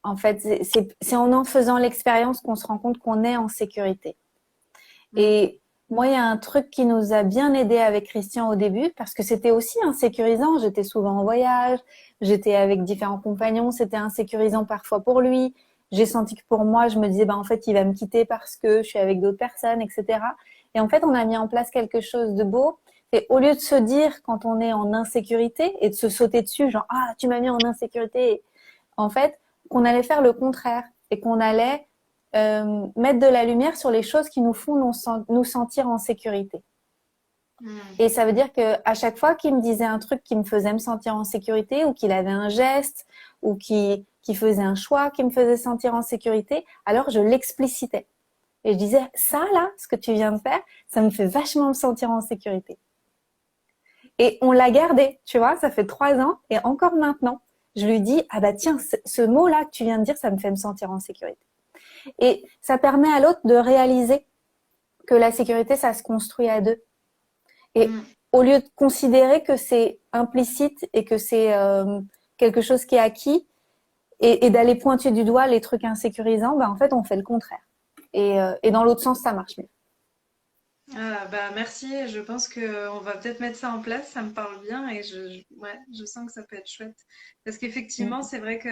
En fait, c'est en faisant l'expérience qu'on se rend compte qu'on est en sécurité. Mm. Et moi, il y a un truc qui nous a bien aidé avec Christian au début, parce que c'était aussi insécurisant. J'étais souvent en voyage, j'étais avec différents compagnons, c'était insécurisant parfois pour lui. J'ai senti que pour moi, je me disais, bah, en fait, il va me quitter parce que je suis avec d'autres personnes, etc. Et en fait, on a mis en place quelque chose de beau. Et au lieu de se dire quand on est en insécurité et de se sauter dessus, genre, ah, tu m'as mis en insécurité, en fait, qu'on allait faire le contraire et qu'on allait mettre de la lumière sur les choses qui nous font nous sentir en sécurité. Mm. Et ça veut dire que à chaque fois qu'il me disait un truc qui me faisait me sentir en sécurité, ou qu'il avait un geste, ou qui faisait un choix qui me faisait sentir en sécurité, alors je l'explicitais. Et je disais, ça là, ce que tu viens de faire, ça me fait vachement me sentir en sécurité. Et on l'a gardé, tu vois, ça fait 3 ans, et encore maintenant, je lui dis, ah bah tiens, ce mot-là que tu viens de dire, ça me fait me sentir en sécurité. Et ça permet à l'autre de réaliser que la sécurité, ça se construit à deux. Et Mm. au lieu de considérer que c'est implicite et que c'est quelque chose qui est acquis et d'aller pointer du doigt les trucs insécurisants, ben en fait, on fait le contraire. Et dans l'autre sens, ça marche mieux. Ah, bah merci, je pense que on va peut-être mettre ça en place, ça me parle bien et ouais, je sens que ça peut être chouette. Parce qu'effectivement, Mm. c'est vrai que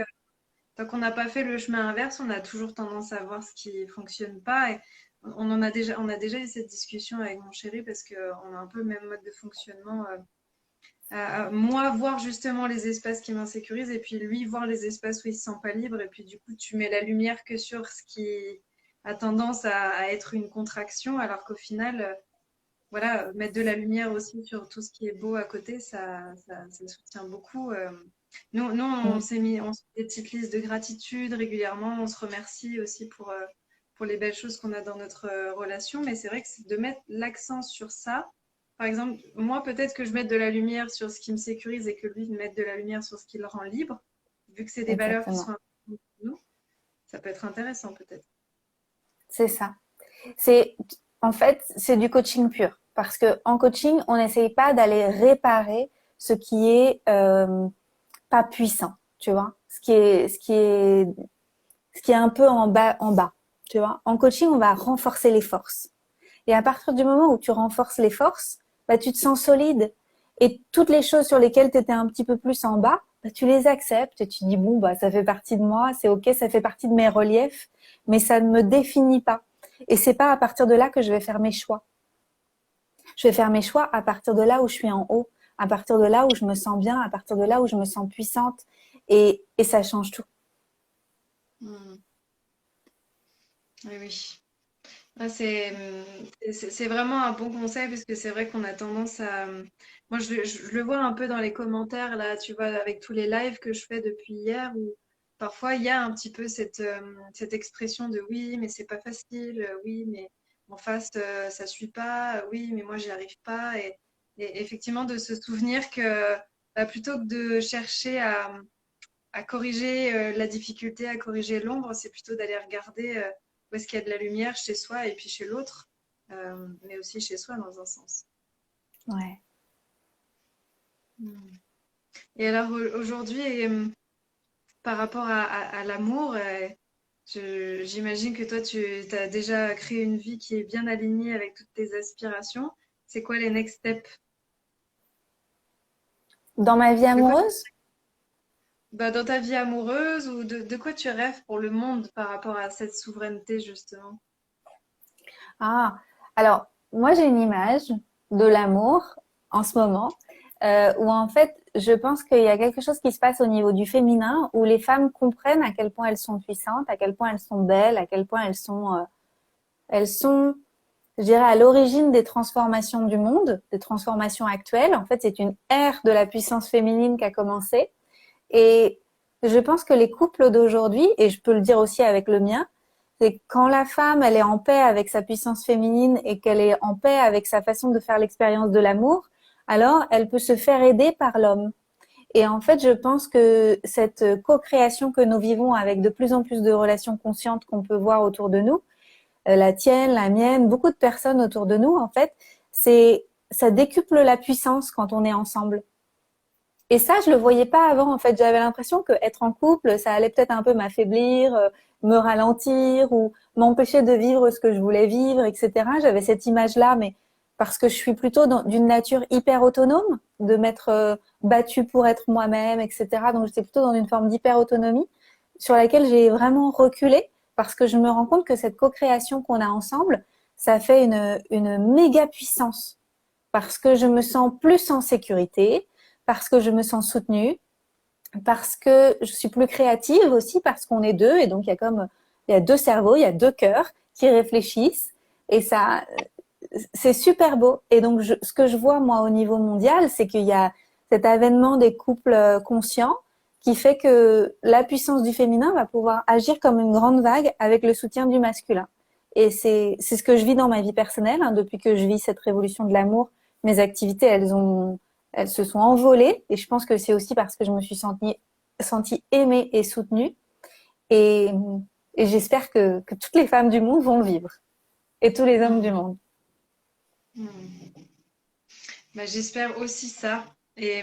tant qu'on n'a pas fait le chemin inverse, on a toujours tendance à voir ce qui fonctionne pas. Et on a déjà eu cette discussion avec mon chéri parce qu'on a un peu le même mode de fonctionnement. Moi, voir justement les espaces qui m'insécurisent et puis lui, voir les espaces où il se sent pas libre. Et puis du coup, tu mets la lumière que sur ce qui a tendance à être une contraction, alors qu'au final, voilà, mettre de la lumière aussi sur tout ce qui est beau à côté, ça soutient beaucoup. On Mm. s'est mis, on se fait des petites listes de gratitude régulièrement. On se remercie aussi pour les belles choses qu'on a dans notre relation, mais c'est vrai que c'est de mettre l'accent sur ça. Par exemple, moi, peut-être que je mette de la lumière sur ce qui me sécurise et que lui mette de la lumière sur ce qui le rend libre, vu que c'est des valeurs qui sont Exactement. importantes pour nous, ça peut être intéressant peut-être. C'est ça. C'est, en fait, c'est du coaching pur. Parce que en coaching, on n'essaye pas d'aller réparer ce qui est pas puissant, tu vois, ce qui est un peu en bas, tu vois. En coaching, on va renforcer les forces. Et à partir du moment où tu renforces les forces, bah, tu te sens solide. Et toutes les choses sur lesquelles tu étais un petit peu plus en bas, bah, tu les acceptes et tu dis, bon, bah, ça fait partie de moi, c'est OK, ça fait partie de mes reliefs, mais ça ne me définit pas. Et c'est pas à partir de là que je vais faire mes choix. Je vais faire mes choix à partir de là où je suis en haut, à partir de là où je me sens bien, à partir de là où je me sens puissante. Et ça change tout. Hmm. Oui, oui. Ah, c'est vraiment un bon conseil parce que c'est vrai qu'on a tendance à... Moi, je le vois un peu dans les commentaires, là, tu vois, avec tous les lives que je fais depuis hier, où parfois il y a un petit peu cette expression de oui, mais c'est pas facile, oui, mais en face, ça suit pas, oui, mais moi, j'y arrive pas. Et effectivement, de se souvenir que bah, plutôt que de chercher à corriger la difficulté, à corriger l'ombre, c'est plutôt d'aller regarder où est-ce qu'il y a de la lumière chez soi et puis chez l'autre, mais aussi chez soi dans un sens. Ouais. Mm. Et alors aujourd'hui, par rapport à l'amour, j'imagine que toi, tu as déjà créé une vie qui est bien alignée avec toutes tes aspirations. C'est quoi les next steps? Dans ma vie De quoi, amoureuse, bah, dans ta vie amoureuse ou de quoi tu rêves pour le monde par rapport à cette souveraineté, justement? ah, alors, moi, j'ai une image de l'amour en ce moment où en fait, je pense qu'il y a quelque chose qui se passe au niveau du féminin où les femmes comprennent à quel point elles sont puissantes, à quel point elles sont belles, à quel point elles sont, je dirais, à l'origine des transformations du monde, des transformations actuelles. En fait, c'est une ère de la puissance féminine qui a commencé. Et je pense que les couples d'aujourd'hui, et je peux le dire aussi avec le mien, c'est quand la femme, elle est en paix avec sa puissance féminine et qu'elle est en paix avec sa façon de faire l'expérience de l'amour, alors elle peut se faire aider par l'homme. Et en fait, je pense que cette co-création que nous vivons avec de plus en plus de relations conscientes qu'on peut voir autour de nous, la tienne, la mienne, beaucoup de personnes autour de nous, en fait, ça décuple la puissance quand on est ensemble. Et ça, je le voyais pas avant. En fait, j'avais l'impression que être en couple, ça allait peut-être un peu m'affaiblir, me ralentir ou m'empêcher de vivre ce que je voulais vivre, etc. J'avais cette image-là, mais parce que je suis plutôt d'une nature hyper autonome, de m'être battue pour être moi-même, etc. Donc, j'étais plutôt dans une forme d'hyper autonomie sur laquelle j'ai vraiment reculé parce que je me rends compte que cette co-création qu'on a ensemble, ça fait une méga puissance parce que je me sens plus en sécurité, parce que je me sens soutenue, parce que je suis plus créative aussi, parce qu'on est deux et donc il y a deux cerveaux, il y a deux cœurs qui réfléchissent et ça, c'est super beau. Et donc ce que je vois moi au niveau mondial, c'est qu'il y a cet avènement des couples conscients qui fait que la puissance du féminin va pouvoir agir comme une grande vague avec le soutien du masculin. Et c'est ce que je vis dans ma vie personnelle, hein, depuis que je vis cette révolution de l'amour. Mes activités, elles se sont envolées et je pense que c'est aussi parce que je me suis sentie aimée et soutenue et, et j'espère que toutes les femmes du monde vont le vivre et tous les hommes du Mm. monde. Mm. Bah, j'espère aussi ça. Et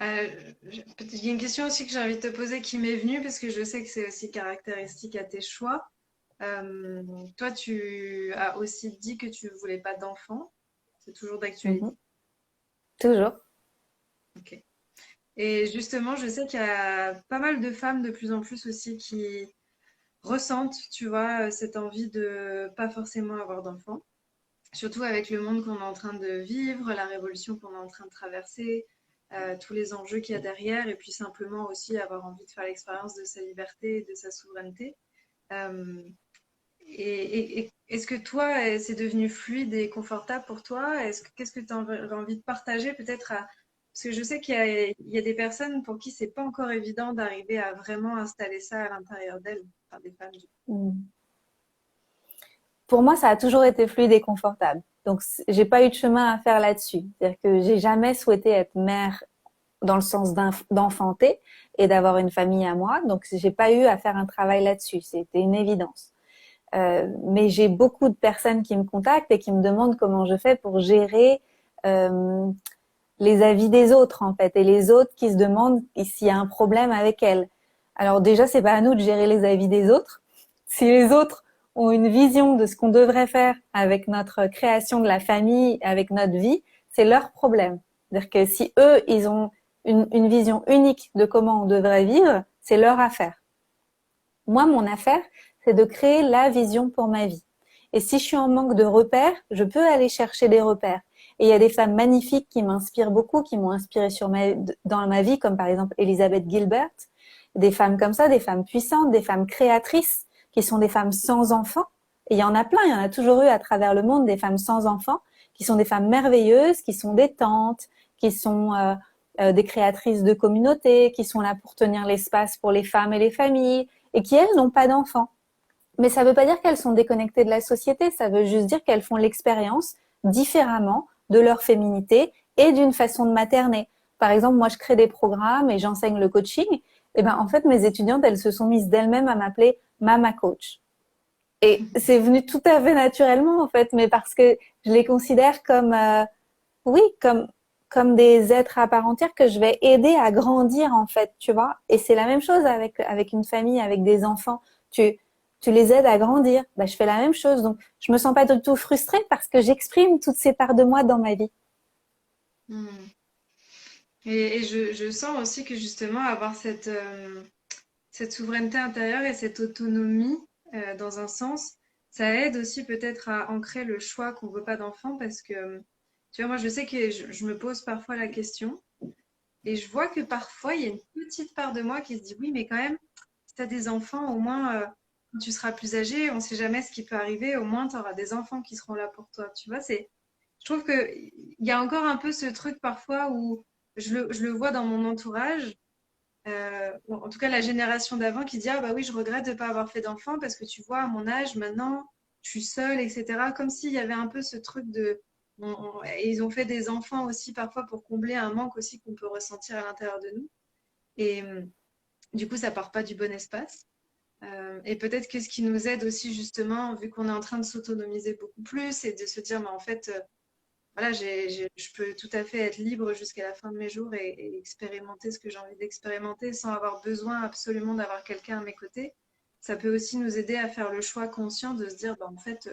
il y a une question aussi que j'ai envie de te poser qui m'est venue parce que je sais que c'est aussi caractéristique à tes choix. Toi, tu as aussi dit que tu voulais pas d'enfant. C'est toujours d'actualité. Mhm. Toujours. Ok. Et justement, je sais qu'il y a pas mal de femmes de plus en plus aussi qui ressentent, tu vois, cette envie de pas forcément avoir d'enfant. Surtout avec le monde qu'on est en train de vivre, la révolution qu'on est en train de traverser, tous les enjeux qu'il y a derrière, et puis simplement aussi avoir envie de faire l'expérience de sa liberté et de sa souveraineté. Euh, et est-ce que toi, c'est devenu fluide et confortable pour toi? Qu'est-ce que tu as envie de partager peut-être Parce que je sais qu'il y a des personnes pour qui c'est pas encore évident d'arriver à vraiment installer ça à l'intérieur d'elles, enfin des femmes. Mhm. pour moi, ça a toujours été fluide et confortable. Donc, j'ai pas eu de chemin à faire là-dessus. C'est-à-dire que j'ai jamais souhaité être mère dans le sens d'enfanter et d'avoir une famille à moi. Donc, j'ai pas eu à faire un travail là-dessus. C'était une évidence. Mais j'ai beaucoup de personnes qui me contactent et qui me demandent comment je fais pour gérer les avis des autres, en fait, et les autres qui se demandent s'il y a un problème avec elles. Alors déjà, c'est pas à nous de gérer les avis des autres. Si les autres ont une vision de ce qu'on devrait faire avec notre création de la famille, avec notre vie, c'est leur problème. C'est-à-dire que si eux, ils ont une vision unique de comment on devrait vivre, c'est leur affaire. Moi, mon affaire, c'est de créer la vision pour ma vie. Et si je suis en manque de repères, je peux aller chercher des repères. Et il y a des femmes magnifiques qui m'inspirent beaucoup, qui m'ont inspirée dans ma vie, comme par exemple Elizabeth Gilbert. Des femmes comme ça, des femmes puissantes, des femmes créatrices, qui sont des femmes sans enfants. Et il y en a plein, il y en a toujours eu à travers le monde, des femmes sans enfants, qui sont des femmes merveilleuses, qui sont des tantes, qui sont des créatrices de communautés, qui sont là pour tenir l'espace pour les femmes et les familles, et qui, elles, n'ont pas d'enfants. Mais ça ne veut pas dire qu'elles sont déconnectées de la société, ça veut juste dire qu'elles font l'expérience différemment de leur féminité et d'une façon de materner. Par exemple, moi, je crée des programmes et j'enseigne le coaching. Et ben, en fait, mes étudiantes, elles se sont mises d'elles-mêmes à m'appeler Mama Coach. Et c'est venu tout à fait naturellement, en fait, mais parce que je les considère comme, oui, comme des êtres à part entière que je vais aider à grandir, en fait, tu vois. Et c'est la même chose avec une famille, avec des enfants. Tu les aides à grandir. Ben, je fais la même chose. Donc, je me sens pas du tout frustrée parce que j'exprime toutes ces parts de moi dans ma vie. Hmm. Et je sens aussi que justement avoir cette souveraineté intérieure et cette autonomie, dans un sens, ça aide aussi peut-être à ancrer le choix qu'on veut pas d'enfant parce que, tu vois, moi je sais que je me pose parfois la question et je vois que parfois il y a une petite part de moi qui se dit oui, mais quand même, si tu as des enfants, au moins, quand tu seras plus âgé, on sait jamais ce qui peut arriver, au moins tu auras des enfants qui seront là pour toi. Tu vois, je trouve que il y a encore un peu ce truc parfois où je le vois dans mon entourage, en tout cas la génération d'avant qui dit ah bah oui je regrette de ne pas avoir fait d'enfant parce que tu vois à mon âge maintenant je suis seule etc. Comme s'il y avait un peu ce truc de et ils ont fait des enfants aussi parfois pour combler un manque aussi qu'on peut ressentir à l'intérieur de nous et du coup ça part pas du bon espace. Et peut-être que ce qui nous aide aussi justement vu qu'on est en train de s'autonomiser beaucoup plus et de se dire mais en fait voilà, je peux tout à fait être libre jusqu'à la fin de mes jours et expérimenter ce que j'ai envie d'expérimenter sans avoir besoin absolument d'avoir quelqu'un à mes côtés. Ça peut aussi nous aider à faire le choix conscient de se dire, bah, en fait,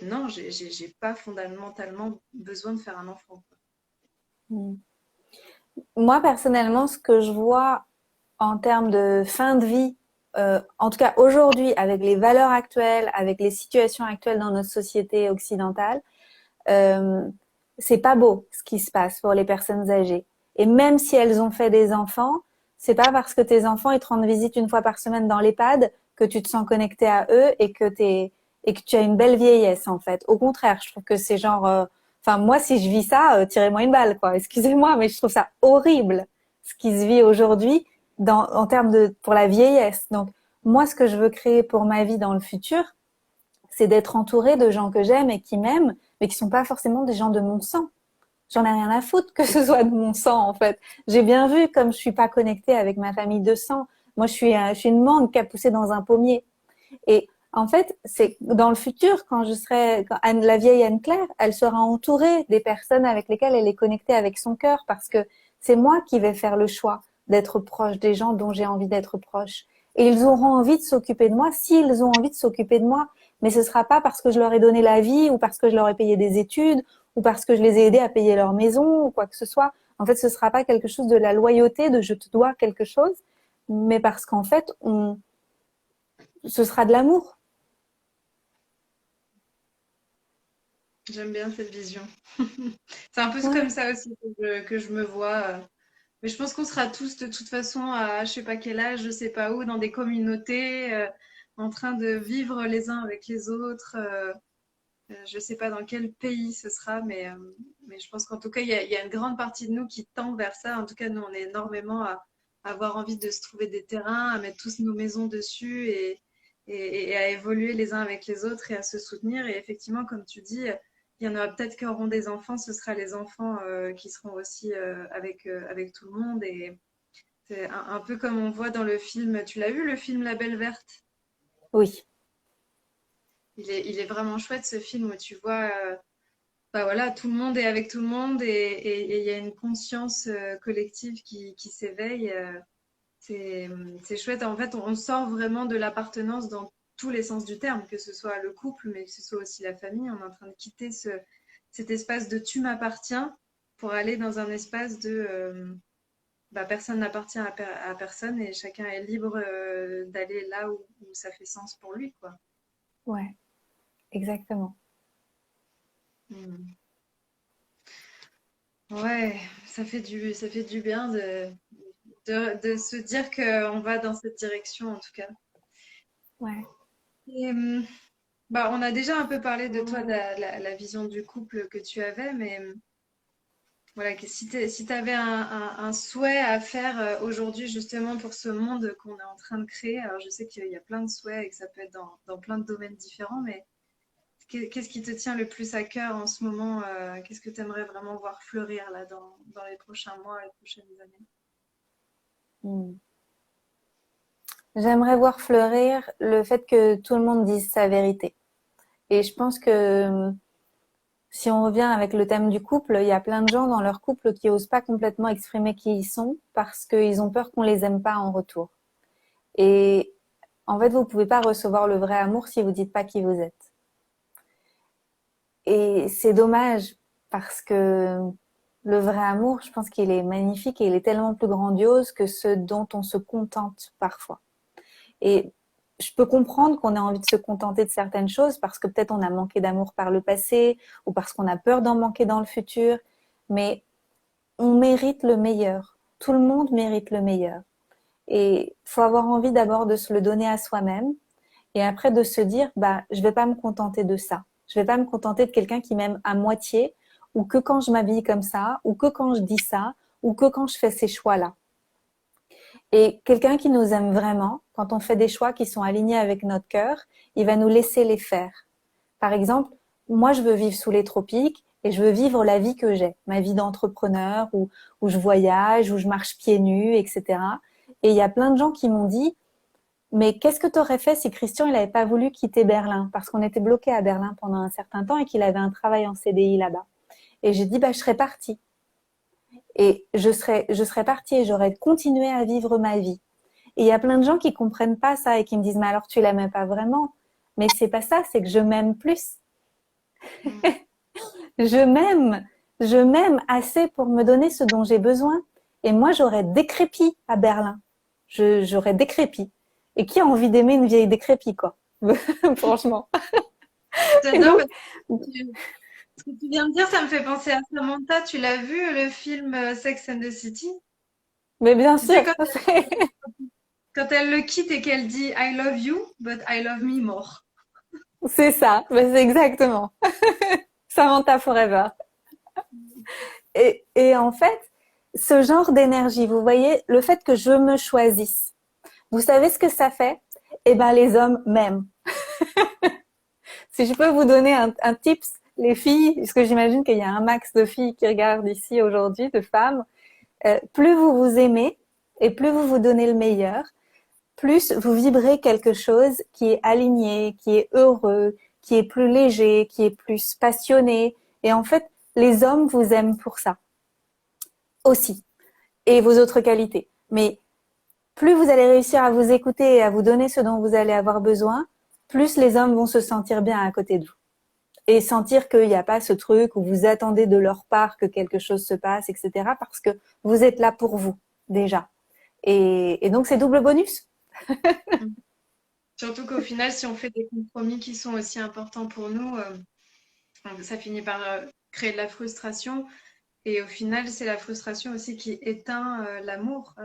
non, j'ai pas fondamentalement besoin de faire un enfant. Mm. Moi, personnellement, ce que je vois en termes de fin de vie, en tout cas aujourd'hui, avec les valeurs actuelles, avec les situations actuelles dans notre société occidentale, euh, c'est pas beau ce qui se passe pour les personnes âgées. Et même si elles ont fait des enfants, c'est pas parce que tes enfants ils te rendent visite une fois par semaine dans l'EHPAD que tu te sens connecté à eux et que tu as une belle vieillesse en fait. Au contraire, je trouve que c'est genre, enfin moi si je vis ça, tirez-moi une balle quoi. Excusez-moi, mais je trouve ça horrible ce qui se vit aujourd'hui en termes de pour la vieillesse. Donc moi, ce que je veux créer pour ma vie dans le futur, c'est d'être entourée de gens que j'aime et qui m'aiment, mais qui sont pas forcément des gens de mon sang. J'en ai rien à foutre que ce soit de mon sang, en fait. J'ai bien vu comme je suis pas connectée avec ma famille de sang. Moi, je suis une mangue qui a poussé dans un pommier. Et en fait, c'est dans le futur, quand la vieille Anne-Claire, elle sera entourée des personnes avec lesquelles elle est connectée avec son cœur, parce que c'est moi qui vais faire le choix d'être proche des gens dont j'ai envie d'être proche. Et ils auront envie de s'occuper de moi s'ils ont envie de s'occuper de moi. Mais ce sera pas parce que je leur ai donné la vie ou parce que je leur ai payé des études ou parce que je les ai aidés à payer leur maison ou quoi que ce soit. En fait, ce sera pas quelque chose de la loyauté, de je te dois quelque chose, mais parce qu'en fait, ce sera de l'amour. J'aime bien cette vision. C'est un peu Ouais. comme ça aussi que je me vois. Mais je pense qu'on sera tous de toute façon à je sais pas quel âge, je sais pas où, dans des communautés, en train de vivre les uns avec les autres. Je sais pas dans quel pays ce sera, mais je pense qu'en tout cas, il y a une grande partie de nous qui tend vers ça. En tout cas, nous, on est énormément à avoir envie de se trouver des terrains, à mettre tous nos maisons dessus et à évoluer les uns avec les autres et à se soutenir. Et effectivement, comme tu dis, il y en aura peut-être qui auront des enfants, ce sera les enfants qui seront aussi avec tout le monde. Et c'est un peu comme on voit dans le film. Tu l'as vu, le film La Belle Verte? Oui, Il est vraiment chouette ce film où tu vois, bah voilà, tout le monde est avec tout le monde et il y a une conscience collective qui s'éveille. C'est, c'est chouette. En fait, on sort vraiment de l'appartenance dans tous les sens du terme, que ce soit le couple, mais que ce soit aussi la famille. On est en train de quitter cet espace de tu m'appartiens pour aller dans un espace de bah, personne n'appartient à personne et chacun est libre d'aller là où ça fait sens pour lui, quoi. ouais, exactement. Mm. Ouais, ça fait du bien de se dire qu'on va dans cette direction, en tout cas. Ouais. Et, bah, on a déjà un peu parlé de toi, de la vision du couple que tu avais, mais voilà, si tu avais un souhait à faire aujourd'hui justement pour ce monde qu'on est en train de créer, alors je sais qu'il y a plein de souhaits et que ça peut être dans plein de domaines différents, mais qu'est-ce qui te tient le plus à cœur en ce moment? Qu'est-ce que tu aimerais vraiment voir fleurir là dans les prochains mois, les prochaines années? Mm. J'aimerais voir fleurir le fait que tout le monde dise sa vérité. Et je pense que si on revient avec le thème du couple, il y a plein de gens dans leur couple qui osent pas complètement exprimer qui ils sont parce qu'ils ont peur qu'on les aime pas en retour. Et en fait, vous pouvez pas recevoir le vrai amour si vous dites pas qui vous êtes. Et c'est dommage parce que le vrai amour, je pense qu'il est magnifique et il est tellement plus grandiose que ce dont on se contente parfois. Et je peux comprendre qu'on ait envie de se contenter de certaines choses parce que peut-être on a manqué d'amour par le passé ou parce qu'on a peur d'en manquer dans le futur, mais on mérite le meilleur. Tout le monde mérite le meilleur. Et il faut avoir envie d'abord de se le donner à soi-même et après de se dire, bah, je vais pas me contenter de ça. Je vais pas me contenter de quelqu'un qui m'aime à moitié ou que quand je m'habille comme ça ou que quand je dis ça ou que quand je fais ces choix-là. Et quelqu'un qui nous aime vraiment, quand on fait des choix qui sont alignés avec notre cœur, il va nous laisser les faire. Par exemple, moi, je veux vivre sous les tropiques et je veux vivre la vie que j'ai, ma vie d'entrepreneur où je voyage, où je marche pieds nus, etc. Et il y a plein de gens qui m'ont dit, mais qu'est-ce que tu aurais fait si Christian il n'avait pas voulu quitter Berlin? Parce qu'on était bloqué à Berlin pendant un certain temps et qu'il avait un travail en CDI là-bas. Et j'ai dit, bah, je serais partie. Et je serais partie et j'aurais continué à vivre ma vie. Et il y a plein de gens qui comprennent pas ça et qui me disent, mais alors tu l'aimais pas vraiment. Mais c'est pas ça, c'est que je m'aime plus. Mm. Je m'aime. Je m'aime assez pour me donner ce dont j'ai besoin. Et moi, j'aurais décrépit à Berlin. J'aurais décrépi. Et qui a envie d'aimer une vieille décrépie, quoi? Franchement. Et J'adore donc, parce que ce que tu viens de dire, ça me fait penser à Samantha. Tu l'as vu, le film Sex and the City? mais bien Tu sais, sûr, quand elle le quitte et qu'elle dit I love you, but I love me more. c'est ça. C'est exactement. Samantha Forever. Et en fait, ce genre d'énergie, vous voyez, le fait que je me choisisse, vous savez ce que ça fait? Eh ben, les hommes m'aiment. Si je peux vous donner un tips, les filles, parce que j'imagine qu'il y a un max de filles qui regardent ici aujourd'hui, de femmes, plus vous vous aimez et plus vous vous donnez le meilleur, plus vous vibrez quelque chose qui est aligné, qui est heureux, qui est plus léger, qui est plus passionné. Et en fait, les hommes vous aiment pour ça aussi, et vos autres qualités. Mais plus vous allez réussir à vous écouter et à vous donner ce dont vous allez avoir besoin, plus les hommes vont se sentir bien à côté de vous. Et sentir qu'il n'y a pas ce truc où vous attendez de leur part que quelque chose se passe, etc. Parce que vous êtes là pour vous, déjà. Et donc, c'est double bonus. Mm. Surtout qu'au final, si on fait des compromis qui sont aussi importants pour nous, ça finit par créer de la frustration. Et au final, c'est la frustration aussi qui éteint l'amour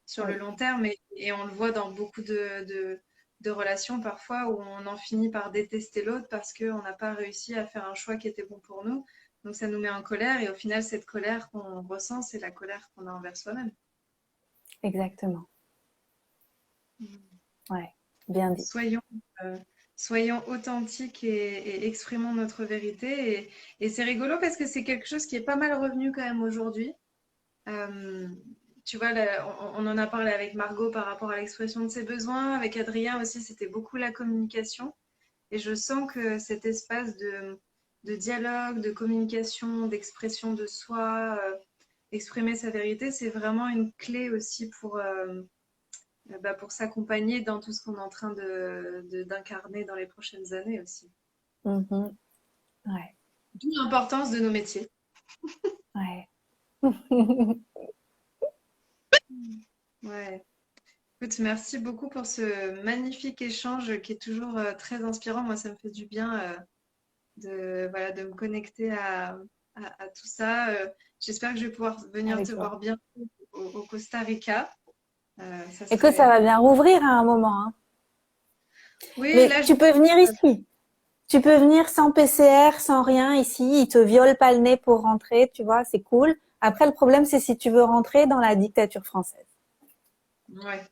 sur le Oui, long terme. Et on le voit dans beaucoup de relations parfois où on en finit par détester l'autre parce qu'on n'a pas réussi à faire un choix qui était bon pour nous. Donc ça nous met en colère. Et au final, cette colère qu'on ressent, c'est la colère qu'on a envers soi-même. exactement. Mm. Ouais. Bien dit. Soyons, euh, soyons authentiques et exprimons notre vérité. Et c'est rigolo parce que c'est quelque chose qui est pas mal revenu quand même aujourd'hui. Euh, Tu vois, là, on en a parlé avec Margot par rapport à l'expression de ses besoins. Avec Adrien aussi, c'était beaucoup la communication. Et je sens que cet espace de dialogue, de communication, d'expression de soi, exprimer sa vérité, c'est vraiment une clé aussi pour s'accompagner dans tout ce qu'on est en train d'incarner dans les prochaines années aussi. Mhm. Ouais, D'où l'importance de nos métiers. ouais. Ouais. Écoute, merci beaucoup pour ce magnifique échange qui est toujours très inspirant. Moi, ça me fait du bien voilà, de me connecter à tout ça. J'espère que je vais pouvoir venir Avec te toi. voir bientôt au Costa Rica. Ça Écoute, ça serait... va bien rouvrir à un moment, hein. Oui, Mais là, tu peux venir ici. Tu peux venir sans PCR, sans rien ici. Ils te violent pas le nez pour rentrer, tu vois, c'est cool. Après, le problème, c'est si tu veux rentrer dans la dictature française. ouais.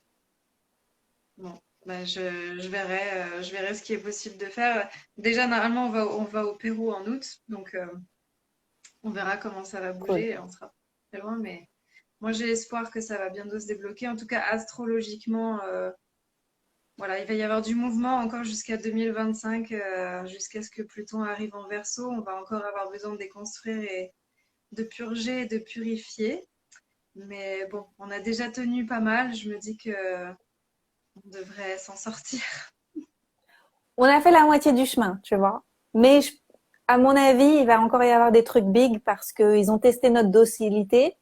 Bon, bah, je verrai ce qui est possible de faire. Déjà, normalement, on va au Pérou en août, donc on verra comment ça va Cool. bouger. On sera très loin, mais moi, j'ai espoir que ça va bientôt se débloquer. En tout cas, astrologiquement, voilà, il va y avoir du mouvement encore jusqu'à 2025, jusqu'à ce que Pluton arrive en Verseau. On va encore avoir besoin de déconstruire et de purger et de purifier. Mais bon, on a déjà tenu pas mal. Je me dis que on devrait s'en sortir. On a fait la moitié du chemin, tu vois. Mais à mon avis, il va encore y avoir des trucs big parce qu'ils ont testé notre docilité.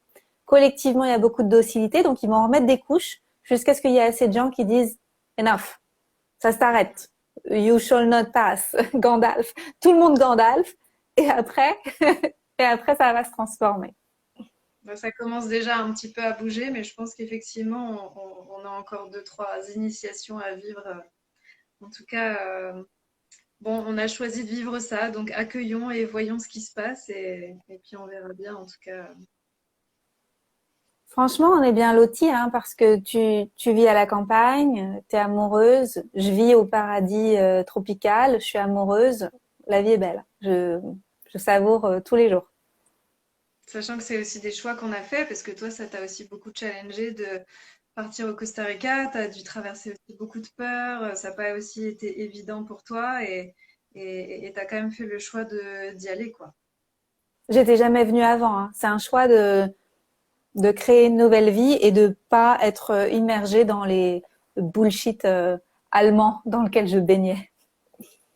Collectivement, il y a beaucoup de docilité, donc ils vont en remettre des couches jusqu'à ce qu'il y ait assez de gens qui disent enough, ça s'arrête. You shall not pass, Gandalf. Tout le monde Gandalf. Et après, et après, ça va se transformer. Bah, ça commence déjà un petit peu à bouger, mais je pense qu'effectivement, on a encore deux, trois initiations à vivre. En tout cas, bon, on a choisi de vivre ça, donc accueillons et voyons ce qui se passe, et puis on verra bien, en tout cas. Franchement, on est bien lotis, hein, parce que tu vis à la campagne, tu es amoureuse, je vis au paradis tropical, je suis amoureuse, la vie est belle. Je savoure tous les jours. Sachant que c'est aussi des choix qu'on a fait, parce que toi, ça t'a aussi beaucoup challengé de partir au Costa Rica, tu as dû traverser aussi beaucoup de peurs, ça n'a pas aussi été évident pour toi, et tu as quand même fait le choix d'y aller, quoi. J'étais jamais venue avant, hein. C'est un choix de créer une nouvelle vie et de pas être immergée dans les bullshit allemands dans lequel je baignais.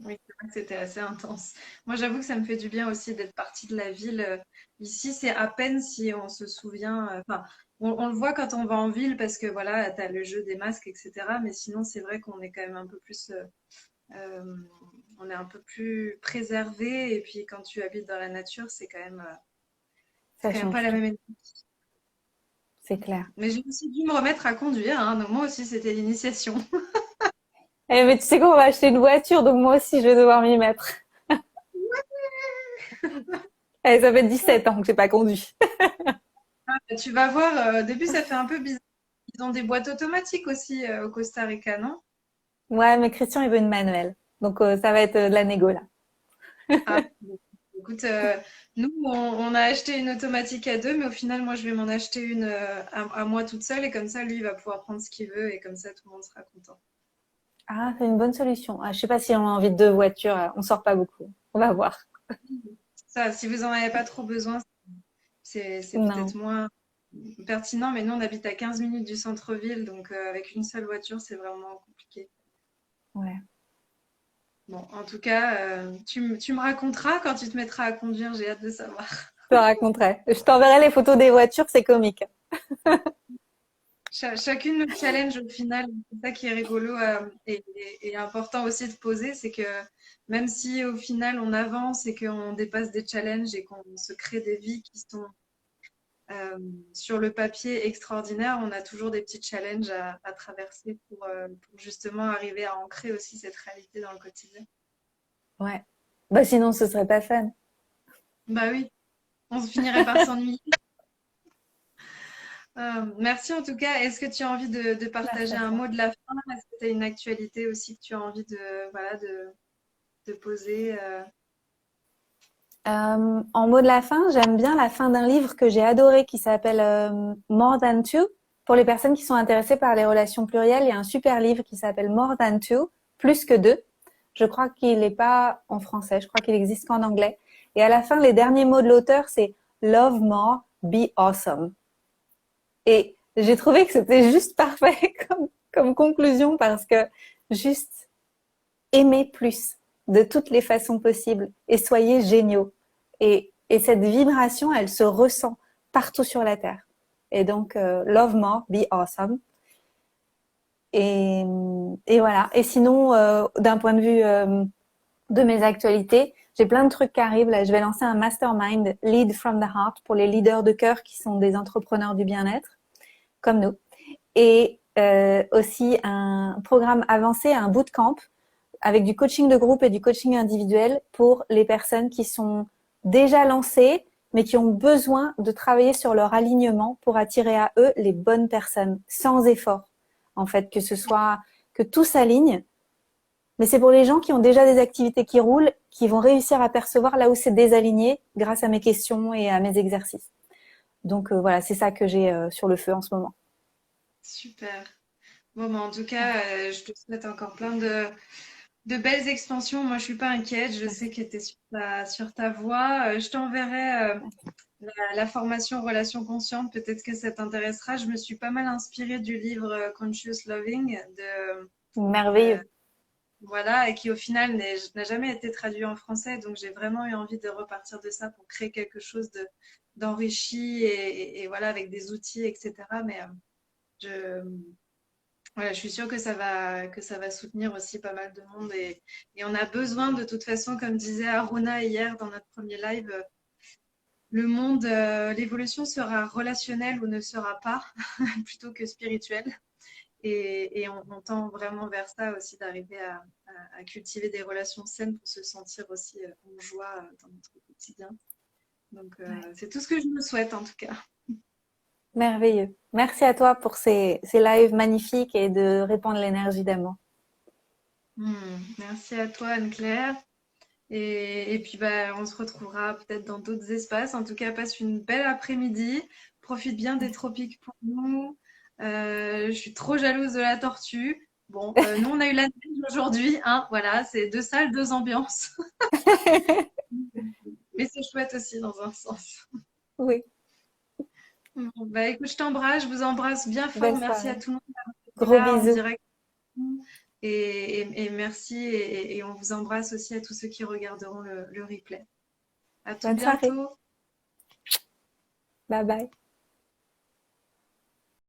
Oui, c'est vrai que c'était assez intense. Moi, j'avoue que ça me fait du bien aussi d'être partie de la ville. Ici, c'est à peine si on se souvient. Enfin, on le voit quand on va en ville parce que voilà, tu as le jeu des masques, etc. Mais sinon, c'est vrai qu'on est quand même un peu plus, euh, on est un peu plus préservé. Et puis, quand tu habites dans la nature, c'est Ça quand même pas change la tout, même énergie. c'est clair. Mais j'ai aussi dû me remettre à conduire, hein. Donc moi aussi, c'était l'initiation. Eh, mais tu sais quoi, on va acheter une voiture, donc moi aussi je vais devoir m'y mettre. Eh, ça fait 17 ans que j'ai pas conduit. Tu vas voir, au début, ça fait un peu bizarre. Ils ont des boîtes automatiques aussi au Costa Rica, non? Ouais, mais Christian il veut une manuelle, donc ça va être de la négo là. Ah, bon. Écoute, nous, on a acheté une automatique à deux, mais au final, moi, je vais m'en acheter une à moi toute seule, et comme ça, lui, il va pouvoir prendre ce qu'il veut, et comme ça, tout le monde sera content. Ah, c'est une bonne solution. Ah, je sais pas si on a envie de deux voitures, on sort pas beaucoup. On va voir. Ça, si vous en avez pas trop besoin, c'est peut-être Non. moins pertinent, mais nous, on habite à 15 minutes du centre-ville, donc avec une seule voiture, c'est vraiment compliqué. Ouais. Bon, en tout cas, tu me raconteras quand tu te mettras à conduire, j'ai hâte de savoir. Je te raconterai. Je t'enverrai les photos des voitures, c'est comique. Chacune le challenge au final, c'est ça qui est rigolo et important aussi de poser, c'est que même si au final on avance et qu'on dépasse des challenges et qu'on se crée des vies qui sont euh, sur le papier extraordinaires, on a toujours des petits challenges à traverser pour justement arriver à ancrer aussi cette réalité dans le quotidien. Ouais. Bah sinon ce serait pas fun. Bah oui, on se finirait par s'ennuyer. Merci en tout cas. Est-ce que tu as envie de Merci partager à un toi. mot de la fin? Est-ce que tu as une actualité aussi que tu as envie voilà, de poser En mot de la fin, j'aime bien la fin d'un livre que j'ai adoré qui s'appelle More Than Two. Pour les personnes qui sont intéressées par les relations plurielles, il y a un super livre qui s'appelle More Than Two, plus que deux. Je crois qu'il n'est pas en français, je crois qu'il existe qu'en anglais. Et à la fin, les derniers mots de l'auteur, c'est Love more, be awesome. Et j'ai trouvé que c'était juste parfait comme conclusion parce que juste aimez plus de toutes les façons possibles et soyez géniaux. Et cette vibration, elle se ressent partout sur la Terre. Et donc, love more, be awesome. Et, et voilà. Et sinon, d'un point de vue de mes actualités, j'ai plein de trucs qui arrivent. Là, je vais lancer un mastermind Lead from the Heart pour les leaders de cœur qui sont des entrepreneurs du bien-être, comme nous. Et aussi un programme avancé, un bootcamp avec du coaching de groupe et du coaching individuel pour les personnes qui sont déjà lancées, mais qui ont besoin de travailler sur leur alignement pour attirer à eux les bonnes personnes, sans effort. En fait, que ce soit que tout s'aligne, mais c'est pour les gens qui ont déjà des activités qui roulent, qui vont réussir à percevoir là où c'est désaligné grâce à mes questions et à mes exercices. Donc voilà, c'est ça que j'ai sur le feu en ce moment. super. Bon, bah, en tout cas, je te souhaite encore plein de belles expansions. Moi, je suis pas inquiète. Je sais Merci. que tu es sur ta voie. Je t'enverrai la formation Relations conscientes. Peut-être que ça t'intéressera. Je me suis pas mal inspirée du livre Conscious Loving euh, Merveilleux. voilà, et qui au final n'a jamais été traduit en français. Donc, j'ai vraiment eu envie de repartir de ça pour créer quelque chose d'enrichi et voilà, avec des outils, etc. Mais je, voilà, je suis sûre que ça va soutenir aussi pas mal de monde et on a besoin de toute façon, comme disait Aruna hier dans notre premier live, le monde, l'évolution sera relationnelle ou ne sera pas plutôt que spirituelle. Et on tend vraiment vers ça aussi, d'arriver à cultiver des relations saines pour se sentir aussi en joie dans notre quotidien. Donc, Ouais. c'est tout ce que je me souhaite en tout cas. Merveilleux. Merci à toi pour ces lives magnifiques et de répandre l'énergie d'amour. Merci à toi, Anne-Claire. Et puis, bah, on se retrouvera peut-être dans d'autres espaces. En tout cas, passe une belle après-midi. Profite bien des tropiques pour nous. Je suis trop jalouse de la tortue. Bon, nous, on a eu la neige aujourd'hui, hein. Voilà, c'est deux salles, deux ambiances. Mais c'est chouette aussi dans un sens. Oui, Bon, bah, écoute, je t'embrasse, je vous embrasse bien fort. belle Merci à soirée. tout le monde d'avoir été Gros là en bisous. direct. Et merci. Et on vous embrasse aussi à tous ceux qui regarderont le replay. À tout Bonne soirée. bientôt. Bye bye.